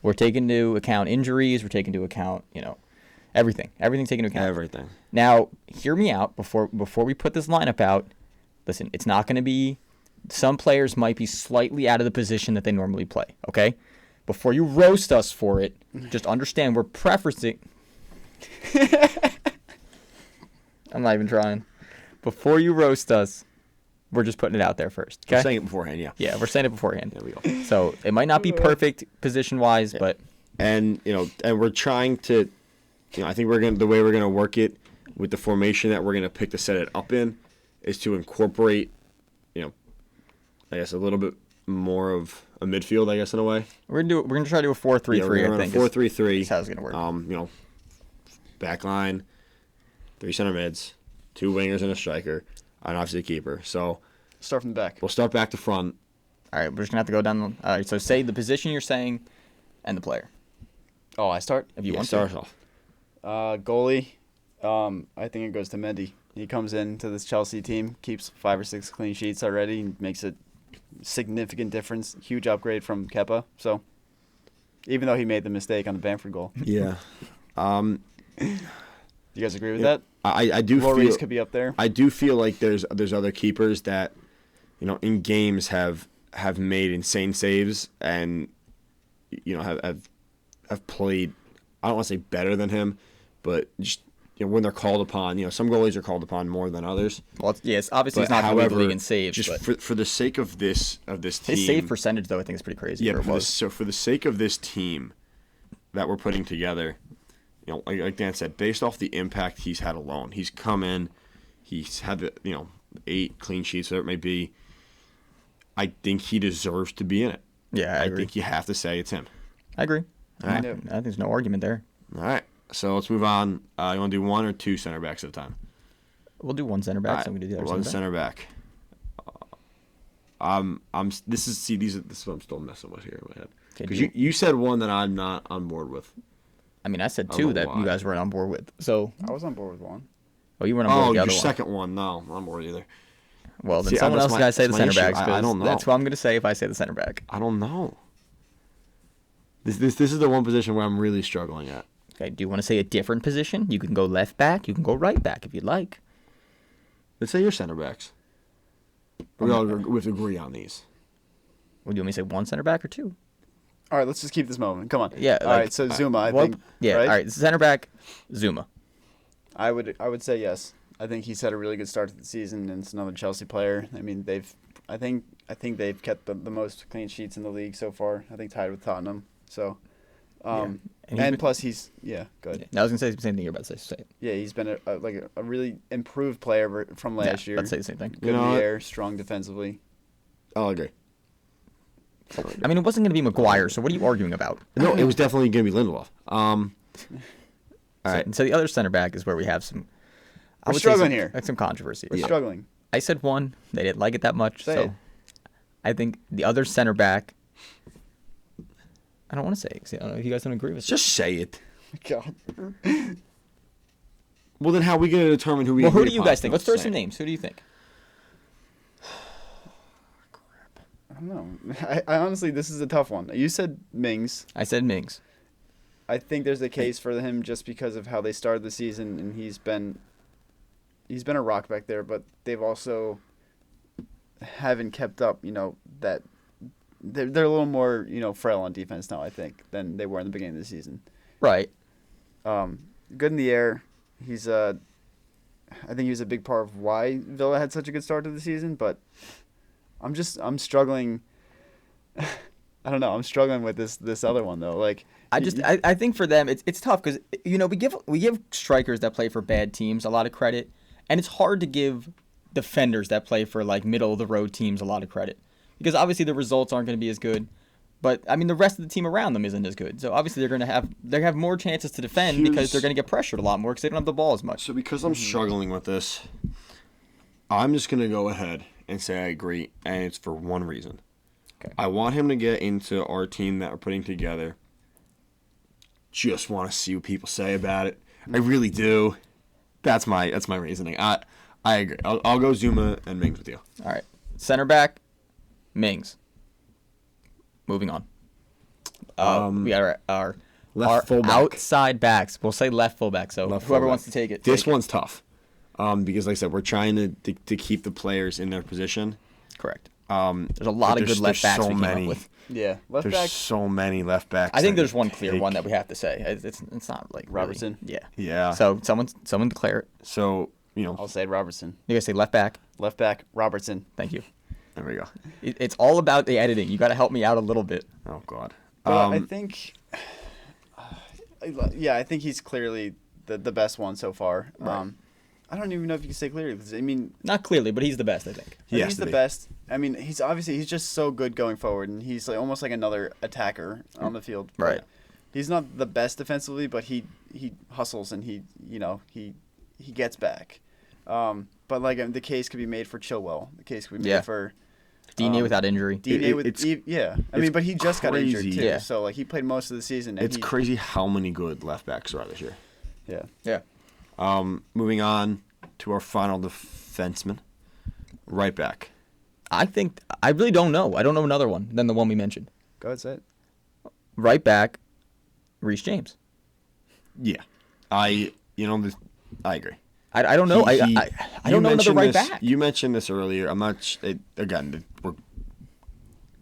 We're taking into account injuries. We're taking into account everything. Everything's taken into account.
Everything.
Now, hear me out before we put this lineup out. Listen, it's not going to be. Some players might be slightly out of the position that they normally play. Okay, before you roast us for it, just understand we're preferencing. I'm not even trying. Before you roast us, we're just putting it out there first.
We're
Okay.
saying it beforehand, yeah.
Yeah, we're saying it beforehand.
There we go.
So it might not be perfect position wise, but
And and we're trying to, I think the way we're gonna work it with the formation that we're gonna pick to set it up in, is to incorporate, I guess a little bit more of a midfield, I guess in a way.
we're gonna try to do a 4-3-3.
Yeah, we're gonna
I
run
think
a 4-3-3.
That's how it's gonna work.
Back line, 3 center mids, 2 wingers and a striker, and obviously a keeper. So
Start from the back.
we'll start back to front.
All right, we're just gonna have to go down. All right, so say the position you're saying, and the player.
Oh, I start.
If you want
start
to.
us off.
Goalie. I think it goes to Mendy. He comes into this Chelsea team, keeps 5 or 6 clean sheets already, and makes a significant difference. Huge upgrade from Kepa. So, even though he made the mistake on the Bamford goal,
Yeah.
you guys agree with
Yeah.
that?
I do
Lloris
feel
could be up there.
I do feel like there's other keepers that, in games have made insane saves and, have played. I don't want to say better than him, but just when they're called upon. Some goalies are called upon more than others.
Well, yes, obviously
But
he's not going to lead the
however,
league in saves,
just
but
for the sake of this team,
his save percentage though I think is pretty crazy.
yeah.
for
But
what it was.
so for the sake of this team that we're putting together, like Dan said, based off the impact he's had alone, he's come in, he's had the 8 clean sheets, whatever it may be. I think he deserves to be in it.
Yeah, I agree.
think you have to say it's him.
I agree.
All right.
I think there's no argument there.
All right. So let's move on. You want to do 1 or 2 center backs at a time?
We'll do one center back.
All right.
So I'm going to do the other
One
center back.
center back. This is what I'm still messing with here in my head.
Okay,
Because
do
you said one that I'm not on board with.
I mean, I said
I
two
don't know
that
why.
you guys weren't on board with. So,
I was on board with one.
oh, you weren't on board with the
your
other one.
second one. No, I'm not bored either.
Well, then
See,
someone
that's
else
my-
got to say the
that's my
center
issue.
backs.
I
because
don't know.
That's what I'm going to say if I say the center back.
I don't know. This is the one position where I'm really struggling at.
Okay, do you want to say a different position? You can go left back. You can go right back if you'd like.
Let's say your center backs. We have to agree on these.
Would you want me to say one center back or two?
All right, let's just keep this moving. Come on.
Yeah,
All
like-
right, so Zuma, I
Well,
think.
yeah,
right?
all right. Center back, Zuma.
I would say yes. I think he's had a really good start to the season, and it's another Chelsea player. I mean, I think they've kept the most clean sheets in the league so far. I think tied with Tottenham. So,
And he's
and
been-
plus he's good.
Yeah, I was going to say the same thing you're about to say.
Yeah, he's been a really improved player from last year.
I'd say the same thing.
Good in the air, strong defensively.
I'll agree.
I mean, it wasn't going to be Maguire, so what are you arguing about?
No, it was definitely going to be Lindelof. All right.
So the other center back is where we have some. I
We're
would say
struggling
some-
here.
Like some controversy.
We're struggling.
I said one. They didn't like it that much.
Say
so
it.
I think the other center back. I don't want to say it 'cause I don't know if you guys don't agree with it.
Just say it.
God.
Well, then how are we going to determine who we
Well, who
agree
do you
upon?
guys think? Let's throw
Say
some
it.
names. Who do you think?
I don't know. I honestly, this is a tough one. You said Mings.
I said Mings.
I think there's a case for him just because of how they started the season, and he's been a rock back there. But they've also haven't kept up. That they're a little more frail on defense now. I think than they were in the beginning of the season.
Right.
Good in the air. He's I think he was a big part of why Villa had such a good start to the season. But I'm struggling. I don't know. I'm struggling with this other one though. Like
I think for them it's tough because we give strikers that play for bad teams a lot of credit, and it's hard to give defenders that play for like middle of the road teams a lot of credit because obviously the results aren't going to be as good. But I mean the rest of the team around them isn't as good, so obviously they're going to have more chances to defend because they're going to get pressured a lot more because they don't have the ball as much.
So because I'm struggling with this, I'm just going to go ahead and say I agree, and it's for one reason.
Okay.
I want him to get into our team that we're putting together. Just want to see what people say about it. I really do. That's my reasoning. I agree. I'll go Zuma and Mings with you.
All right, center back, Mings. Moving on. We got our
Left fullback.
outside backs. We'll say left fullback. So
Left
whoever
fullback.
wants to take it.
This
take it.
one's tough. Because like I said, we're trying to keep the players in their position.
Correct.
There's
There's a lot of good left backs we came up with.
yeah, left
There's
back.
so many left backs.
I think
that
there's one
you
clear
take.
one that we have to say. It's not like really-
Robertson?
Yeah.
Yeah.
So someone declare it.
So
I'll say Robertson.
You guys say left back.
Left back Robertson.
Thank you.
there we go.
It's all about the editing. You got to help me out a little bit.
Oh God.
But I think, I think he's clearly the best one so far.
Right.
I don't even know if you can say clearly because I mean,
Not clearly, but he's the best, I think.
He has
he's
to
the
be.
best. I mean, he's just so good going forward, and he's like almost like another attacker on the field. But
Right.
He's not the best defensively, but he hustles and he gets back. But like the case could be made for Chilwell. The case could be made
Yeah.
for
Digne without injury.
Digne with
it's-
yeah. I
it's
mean, but he just got injured
crazy.
too.
Yeah.
So like he played most of the season. And
It's crazy how many good left backs there are this year.
Yeah.
Yeah.
Moving on to our final defenseman, right back.
I really don't know. I don't know another one than the one we mentioned.
Go ahead, say it.
Right back, Reece James.
Yeah, I agree.
I don't know. I
You
don't know another
mentioned
right
this-
back.
You mentioned this earlier. I'm not. Again,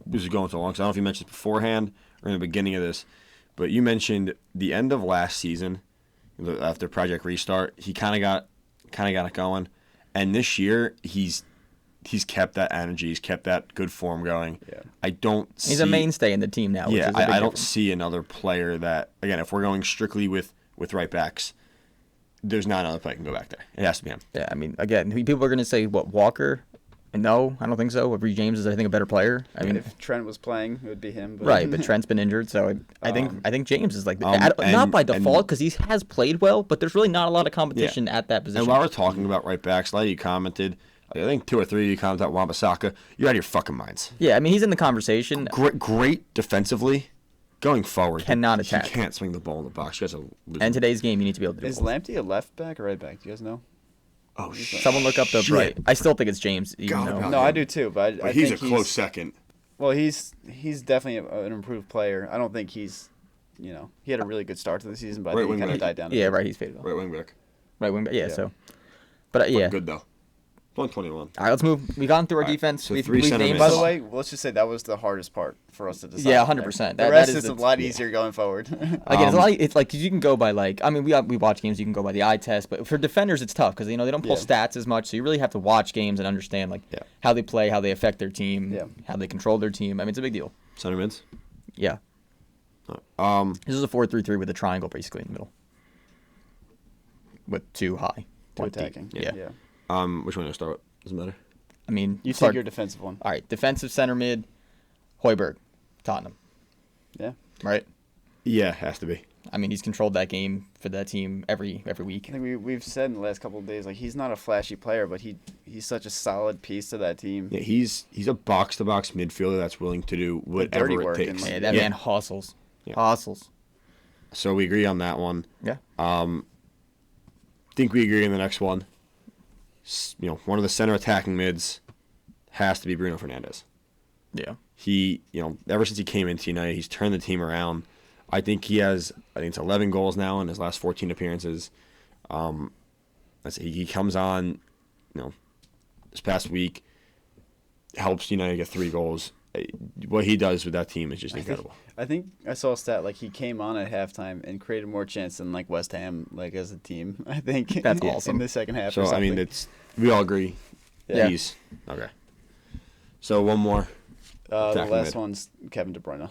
this is going so long, so I don't know if you mentioned this beforehand or in the beginning of this, but you mentioned the end of last season, after Project Restart, he kind of got it going, and this year he's kept that energy, he's kept that good form going.
Yeah.
I don't.
He's
see,
a mainstay in the team now.
Yeah,
which is a big
I don't
difference.
see another player that, again, if we're going strictly with right backs, there's not another player that can go back there. It has to be him.
Yeah, I mean, again, people are going to say, what, Walker? No, I don't think so. Reece James is, I think, a better player. I mean,
if Trent was playing, it would be him. But
right, but Trent's been injured, so I think James is like not
and-
by default because he has played well, but there's really not a lot of competition at that position.
And while we're talking about right backs, a lot of you commented, I think 2 or 3 of you commented about Wan-Bissaka. You're out of your fucking minds.
Yeah, I mean, he's in the conversation.
Great defensively, going forward,
cannot attack.
He can't swing the ball in the box. You guys are losing.
And today's game, you need to be able to do
Is
both.
Lamptey a left back or right back? Do you guys know?
Oh, shit.
Someone look up the right. I still think it's James. Even
God,
though.
God.
No, I do too, but I
He's
think
a close second.
Well, he's definitely an improved player. I don't think he's, he had a really good start to the season, but I
Right
think he
wing
kind of
back.
died down.
Yeah, right. He's faded off.
Right wing back.
Right wing back. Yeah.
Yeah.
So, but yeah.
Good though. 121.
All right, let's move. We've gone through our
All right,
defense.
so
we've
three center
named
mids.
By
some-
the way, let's just say that was the hardest part for us to decide.
Yeah, 100%.
The
That
rest
is
is a
the-
lot easier going forward.
Again, it's a lot. It's like 'cause you can go by like. I mean, we watch games. You can go by the eye test, but for defenders, it's tough because they don't pull
Yeah.
stats as much. So you really have to watch games and understand like
Yeah.
how they play, how they affect their team,
Yeah.
how they control their team. I mean, it's a big deal.
Center mids.
Yeah. This is a 4-3-3 with a triangle basically in the middle, with two high,
to
one deep.
attacking.
Yeah.
Which one do I start with? Doesn't matter.
I mean,
You
start-
take your defensive one.
All right, defensive center mid, Højbjerg, Tottenham,
Yeah.
right?
Yeah, has to be.
I mean, he's controlled that game for that team every week.
I think we've said in the last couple of days, like, he's not a flashy player, but he's such a solid piece to that team.
Yeah, he's a box to box midfielder that's willing to do whatever
dirty
it
work
takes.
and,
Yeah, that
Yeah.
man hustles.
Yeah.
Hustles.
So we agree on that one.
Yeah.
Think we agree on the next one. One of the center attacking mids has to be Bruno Fernandes.
Yeah.
He, ever since he came into United, he's turned the team around. I think it's 11 goals now in his last 14 appearances. He comes on, this past week, helps United get 3 goals. What he does with that team is just incredible.
I think I saw a stat, like, he came on at halftime and created more chance than, like, West Ham, like, as a team, I think.
That's
in
awesome.
the second half
So,
or something.
we all agree.
Yeah.
He's okay. So one more.
The
attacking
last
mid.
one's Kevin De Bruyne.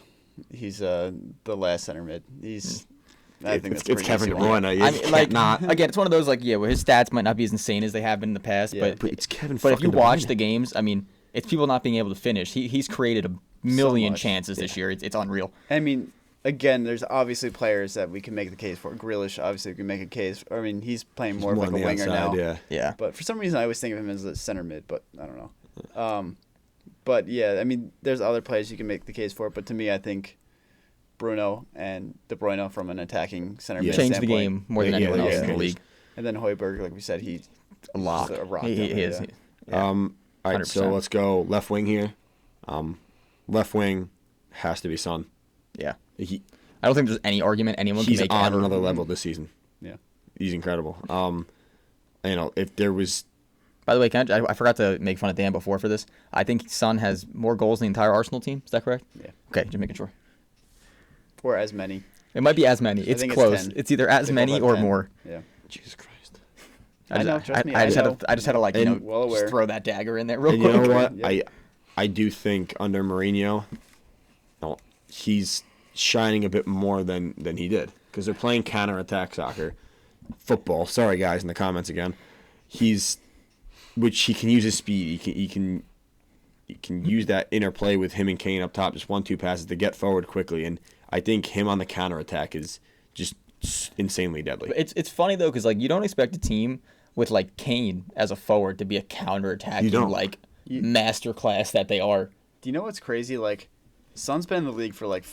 He's the last center mid. I think
It's
that's pretty
Kevin
easy
De
one.
Bruyne. You
I mean,
can't
like,
not.
again, it's one of those like, where his stats might not be as insane as they have been in the past,
Yeah.
but
It's Kevin.
if you
fucking De
watch
Bruyne.
the games, I mean, it's people not being able to finish. He's created a million
much.
chances this year. It's unreal.
I mean, again, there's obviously players that we can make the case for. Grealish, obviously, we can make a case. I mean, he's playing more,
More
of
on
like a
the
winger
outside,
now.
yeah.
Yeah.
But for some reason, I always think of him as a center mid, but I don't know. But yeah, I mean, there's other players you can make the case for. But to me, I think Bruno and De Bruyne from an attacking center mid
Changed the
standpoint.
game more than
Yeah,
anyone
yeah,
else
yeah.
in the league.
And then Højbjerg, like we said, he's
A lock.
a rock
He
down there,
is.
yeah.
All right, so
100%.
let's go left wing here. Left wing has to be Son.
Yeah.
He
I don't think there's any argument anyone
he's
can make
on
ever.
another level this season.
Yeah.
He's incredible. If there was
By the way, I forgot to make fun of Dan before for this. I think Son has more goals than the entire Arsenal team. Is that correct?
Yeah.
Okay, just making sure.
Or as many.
It might be as many. It's
think it's
close.
10.
It's either as
They
many
both have
or
10.
more.
Yeah.
Jesus Christ.
I know, trust me,
I
I
just
know.
had to like
And-
well aware.
just throw that dagger in there real
And
quick.
you know what?
Yeah.
I do think under Mourinho, he's shining a bit more than he did because they're playing counter-attack soccer, football. Sorry guys in the comments again. Which he can use his speed. He can use that interplay with him and Kane up top, just 1-2 passes to get forward quickly. And I think him on the counter-attack is just insanely deadly.
It's funny though because like you don't expect a team with like Kane as a forward to be a counter-attacking
You don't.
like masterclass that they are.
Do you know what's crazy? Like, Son's been in the league for like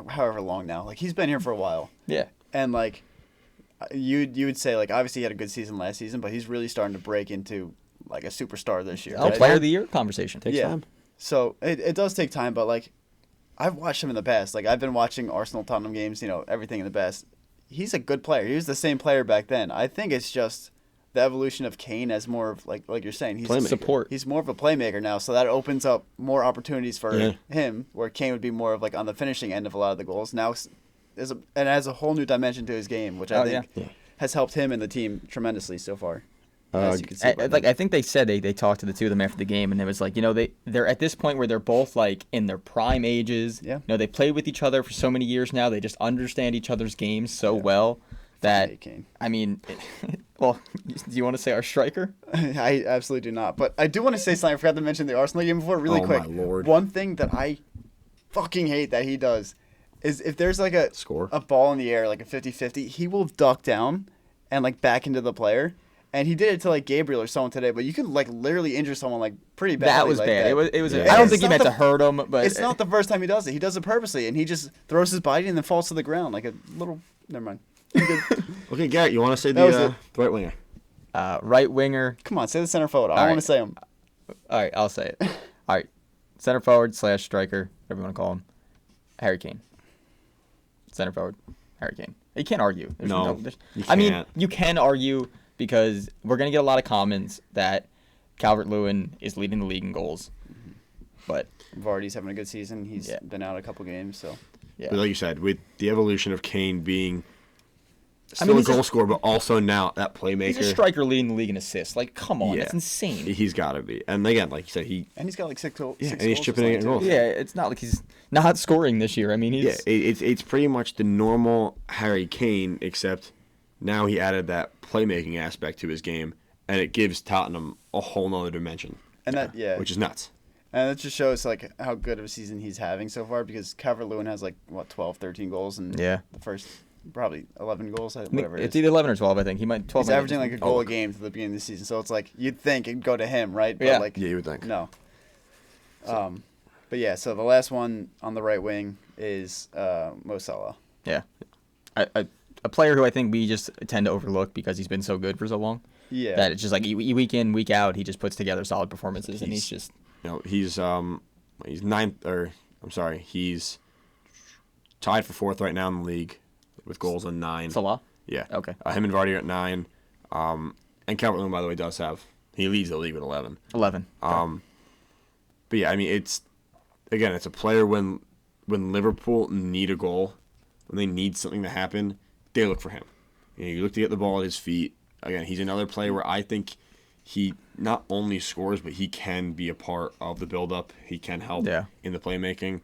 however long now. Like, he's been here for a while.
Yeah.
And like, you would say, like, obviously he had a good season last season, but he's really starting to break into like a superstar this year.
Oh,
right?
player of the year conversation.
Yeah.
time.
So it does take time, but like, I've watched him in the past. Like, I've been watching Arsenal Tottenham games. Everything in the past. He's a good player. He was the same player back then. I think it's just the evolution of Kane as more of like you're saying. He's
Playmaker.
Support.
He's more of a playmaker now, so that opens up more opportunities for
Yeah.
him, where Kane would be more of like on the finishing end of a lot of the goals. Now, and adds a whole new dimension to his game, which I think
Yeah.
has helped him and the team tremendously so far. As you can see, by
Like
them.
I think they said they talked to the two of them after the game, and it was like they're at this point where they're both like in their prime ages.
Yeah.
They played with each other for so many years now. They just understand each other's games so well that
hate Kane.
I mean, well, do you want to say our striker?
I absolutely do not. But I do want to say something. I forgot to mention the Arsenal game before, really
Oh,
quick.
my Lord.
One thing that I fucking hate that he does is if there's like a ball in the air, like a 50-50, he will duck down and like back into the player. And he did it to like Gabriel or someone today, but you could like literally injure someone like pretty badly.
That was
like
bad.
That.
It was.
Yeah.
I don't
It's
think he
not
meant to hurt him, but
It's not the first time he does it. He does it purposely, and he just throws his body and then falls to the ground like a little. Never mind.
Okay, Garrett, you want to say
That was
the
it.
right winger?
right winger.
Come on, say the center forward. I don't
All
want to say him.
All right, I'll say it. All right, center forward / striker, whatever you want to call him, Harry Kane. Center forward, Harry Kane. You can't argue. There's
No, you
I mean,
can't.
you can argue because we're gonna get a lot of comments that Calvert-Lewin is leading the league in goals, but
Vardy's having a good season. He's
Yeah.
been out a couple games, so
yeah,
But like you said, with the evolution of Kane being still
mean,
a
he's
goal
a-
scorer, but also now that playmaker.
he's a striker leading the league in assists. Like, come on,
Yeah.
that's insane.
He's got to be. And again, like you said,
and he's got like six goals.
Yeah,
six
and he's
goals
chipping
or
in
something,
goals.
too.
Yeah, it's not like he's not scoring this year. I mean, he's
it's pretty much the normal Harry Kane, except now he added that playmaking aspect to his game, and it gives Tottenham a whole nother dimension.
And that
Which is nuts.
And that just shows like how good of a season he's having so far because Calvert-Lewin has like 12, 13 goals in
Yeah.
the first probably 11 goals,
I think
whatever it
it's
is.
either 11 or 12. I think he might 12.
He's averaging like a goal a game to the beginning of the season, so it's like you'd think it'd go to him, right? But
Yeah.
like
Yeah, you would think.
no. But yeah, so the last one on the right wing is Mo Salah.
Yeah, a player who I think we just tend to overlook because he's been so good for so long.
Yeah.
That it's just like week in, week out, he just puts together solid performances, and he's just
You know, he's ninth, or I'm sorry, he's tied for fourth right now in the league with goals on 9.
Salah.
Yeah.
Okay.
Him and Vardy are at 9. And Calvert-Lewin, by the way, he leads the league with 11.
11.
But yeah, I mean, it's a player when Liverpool need a goal, when they need something to happen, they look for him. You look to get the ball at his feet. Again, he's another player where I think he not only scores, but he can be a part of the build-up. He can help in the playmaking.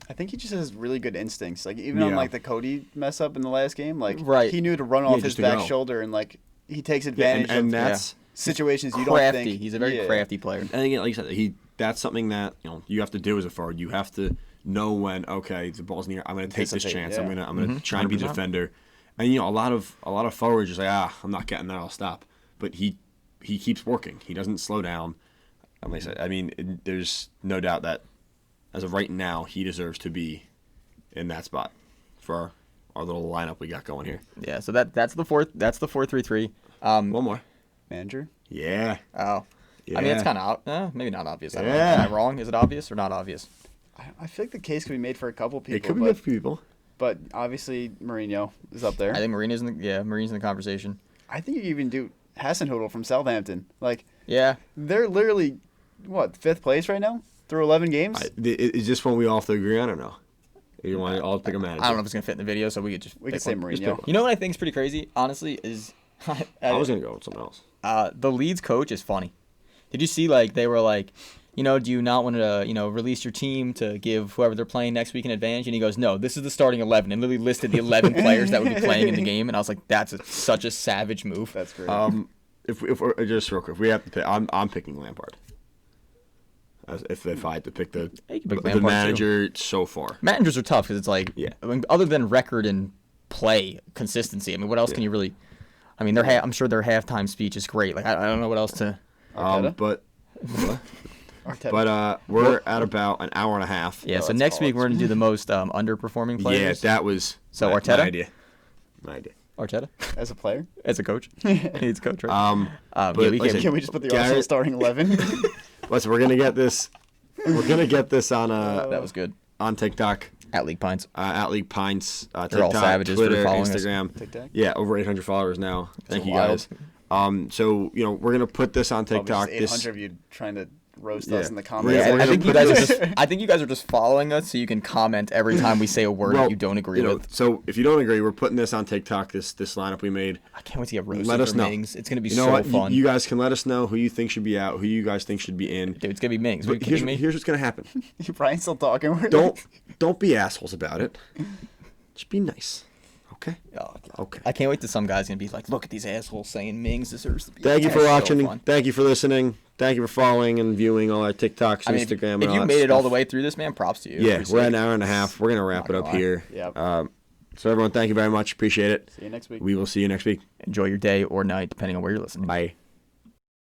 I think he just has really good instincts. Like even on
Yeah.
like the Cody mess up in the last game, like
Right.
he knew to run off his
just to
back
go.
shoulder and like he takes
Yeah,
advantage
and
of
that's
situations you
crafty.
don't think.
He's a very
Yeah.
crafty player.
and again, like you said, that's something that you have to do as a forward. You have to know when the ball's near. I'm going to take this
Anticipate,
chance.
yeah.
I'm going to try and be the
100%.
defender. And a lot of forwards just like I'm not getting there. I'll stop. But he keeps working. He doesn't slow down. And like I said, I mean, there's no doubt that as of right now, he deserves to be in that spot for our little lineup we got going here.
Yeah. So that's the 4-3-3.
One more.
Manager.
Yeah.
Oh.
Yeah.
I mean, it's kind of maybe not obvious. I don't know.
Yeah.
Am I wrong? Is it obvious or not obvious?
I feel like the case could be made for a couple people.
It could be
but,
good for people.
but obviously Mourinho is up there.
I think Mourinho's in the conversation.
I think you even do Hasenhüttl from Southampton. Like
Yeah.
they're literally fifth place right now through 11 games.
Is this one we all have to agree on or no? You want to all pick a manager?
I don't know if it's gonna fit in the video, so we could just
we
pick
could say
one.
Just
Mourinho.
pick
You know what I think is pretty crazy, honestly, is
I was going to go with something else.
the Leeds coach is funny. Did you see they were like, do you not want to release your team to give whoever they're playing next week an advantage? And he goes, no, this is the starting 11, and literally listed the 11 players that would be playing in the game. And I was like, that's such a savage move.
That's great.
If we're, just real quick, if we have to pick, I'm picking Lampard. If I had to pick the
You can pick
the
Lampard,
manager so far.
Managers are tough because it's like,
Yeah.
I mean, other than record and play consistency, I mean, what else can you really? I mean, I'm sure their halftime speech is great. Like, I don't know what else to.
Arteta?
But
Arteta.
we're at about an hour and a half.
Yeah. So
that's
next week
college.
we're gonna do the most underperforming
Yeah,
players.
that was
So
my
Arteta?
idea. My idea.
Arteta
as a player.
as a coach. He's a coach, right?
But
yeah, we
like I
can.
said,
Can we just put the
Garrett-
Arsenal starting 11?
Listen, we're gonna get this. We're gonna get this on
That was good.
on TikTok.
At League Pints.
At League Pints,
They're all
TikTok,
savages for
Twitter,
following us.
Instagram.
TikTok?
Yeah, over 800 followers now. Thank you
wild.
guys. So we're gonna put this on
Probably
TikTok.
just 800 of you trying to roast us
Yeah.
in the
We're
comments.
gonna-
I think you
put
guys are
this-
just. I think you guys are just following us, so you can comment every time we say a word that you don't agree with.
So if you don't agree, we're putting this on TikTok. This lineup we made.
I can't wait to get roasted
Let us
for
know.
Mings. It's gonna be
You know
so
what?
fun.
You guys can let us know who you think should be out, who you guys think should be in.
Dude, it's gonna be Mings. Are you
But
kidding me?
here's what's gonna happen.
Brian's still talking.
Don't be assholes about it. Just be nice. Okay.
Oh, God.
Okay.
I can't wait till some guy's gonna be like, "Look at these assholes saying Mings deserves to be."
Thank you for
so
watching.
fun.
Thank you for listening. Thank you for following and viewing all our TikToks,
I mean,
Instagram,
if
and all
you
that
made it all the
stuff.
way through this, man, props to you.
Yeah,
Appreciate
we're at
it.
an hour and a half. We're gonna wrap
Not
it up
gonna lie.
here.
Yep.
So everyone, thank you very much. Appreciate it.
See you next week.
We will see you next week.
Enjoy your day or night, depending on where you're listening.
Bye.